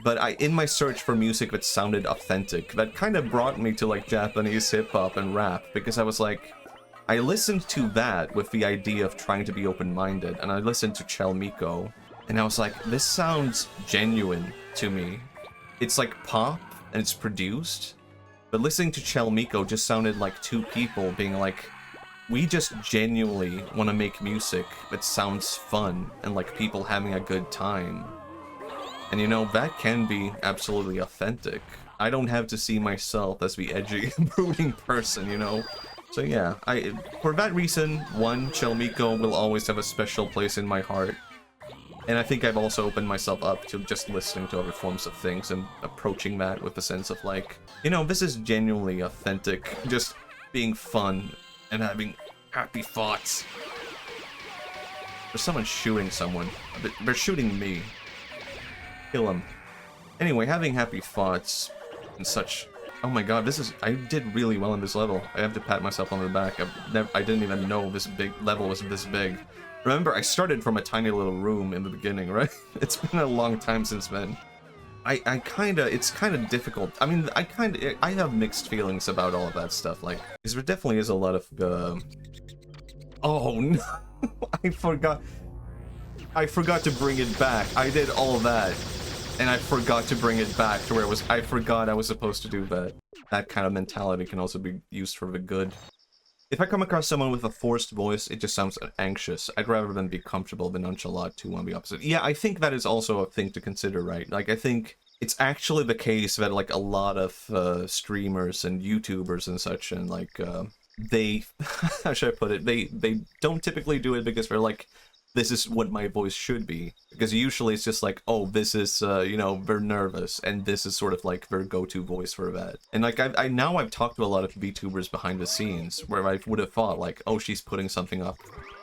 But in my search for music that sounded authentic, that kind of brought me to, like, Japanese hip-hop and rap, because I was like, I listened to that with the idea of trying to be open-minded, and I listened to Chel Miko, and I was like, this sounds genuine to me. It's like pop, and it's produced, but listening to Chel Miko just sounded like two people being like, we just genuinely want to make music that sounds fun, and like people having a good time. And you know, that can be absolutely authentic. I don't have to see myself as the edgy, brooding person, you know? So yeah, for that reason, one, Chel Miko will always have a special place in my heart. And I think I've also opened myself up to just listening to other forms of things and approaching that with a sense of like, you know, this is genuinely authentic, just being fun and having happy thoughts. There's someone shooting someone. They're shooting me. Kill him. Anyway, having happy thoughts and such. Oh my god, I did really well in this level. I have to pat myself on the back. I didn't even know this big level was this big. Remember, I started from a tiny little room in the beginning, right? It's been a long time since then. It's kind of difficult. I mean, I have mixed feelings about all of that stuff, like, because there definitely is a lot of, oh no, I forgot to bring it back. I did all that. And I forgot to bring it back to where it was. I forgot I was supposed to do that. That kind of mentality can also be used for the good. If I come across someone with a forced voice, it just sounds anxious. I'd rather than be comfortable than nonchalant too on the opposite. Yeah, I think that is also a thing to consider, right? Like, I think it's actually the case that, like, a lot of streamers and YouTubers and such, and, like, they... how should I put it? They don't typically do it because they're like, this is what my voice should be. Because usually it's just like, oh, this is, you know, they're nervous, and this is sort of like their go-to voice for that. And like, I've talked to a lot of VTubers behind the scenes, where I would have thought like, oh, she's putting something up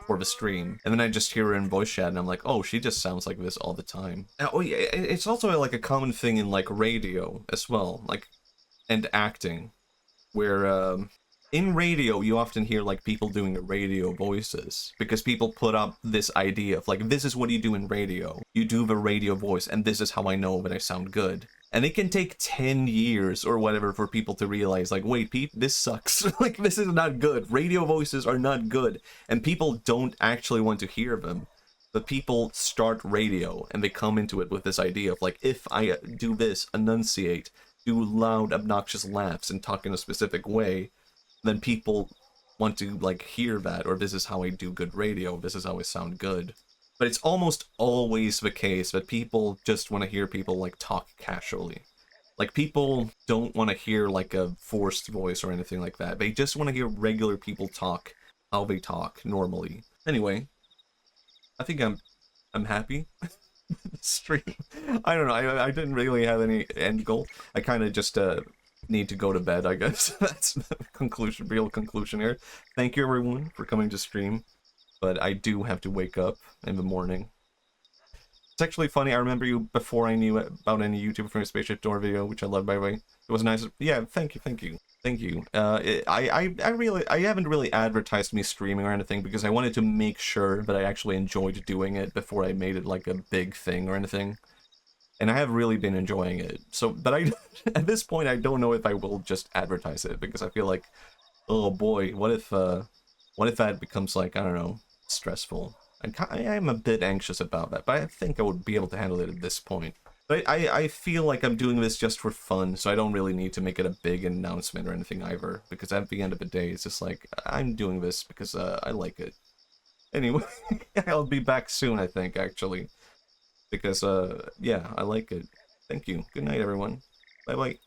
for the stream. And then I just hear her in voice chat, and I'm like, oh, she just sounds like this all the time. Oh yeah, it's also like a common thing in like radio as well, like, and acting, where, in radio, you often hear, like, people doing radio voices, because people put up this idea of, like, this is what you do in radio. You do the radio voice, and this is how I know that I sound good. And it can take 10 years or whatever for people to realize, like, wait, Pete, this sucks. Like, this is not good. Radio voices are not good, and people don't actually want to hear them. But people start radio, and they come into it with this idea of, like, if I do this, enunciate, do loud, obnoxious laughs, and talk in a specific way, then people want to, like, hear that, or this is how I do good radio, this is how I sound good. But it's almost always the case that people just want to hear people, like, talk casually. Like, people don't want to hear, like, a forced voice or anything like that. They just want to hear regular people talk how they talk normally. Anyway, I think I'm happy. Stream. I don't know, I didn't really have any end goal. I kind of just, need to go to bed, I guess. That's the conclusion, real conclusion here. Thank you everyone for coming to stream, but I do have to wake up in the morning. It's actually funny, I remember you before I knew about any YouTube from your Spaceship Door video, which I love, by the way. It was nice. Yeah, thank you. I haven't really advertised me streaming or anything because I wanted to make sure that I actually enjoyed doing it before I made it like a big thing or anything. And I have really been enjoying it. So, but at this point, I don't know if I will just advertise it, because I feel like, oh boy, what if that becomes, like, I don't know, stressful. I am a bit anxious about that, but I think I would be able to handle it at this point. But I feel like I'm doing this just for fun, so I don't really need to make it a big announcement or anything either, because at the end of the day, it's just like, I'm doing this because I like it. Anyway, I'll be back soon, I think, actually. Because, yeah, I like it. Thank you. Good night, everyone. Bye-bye.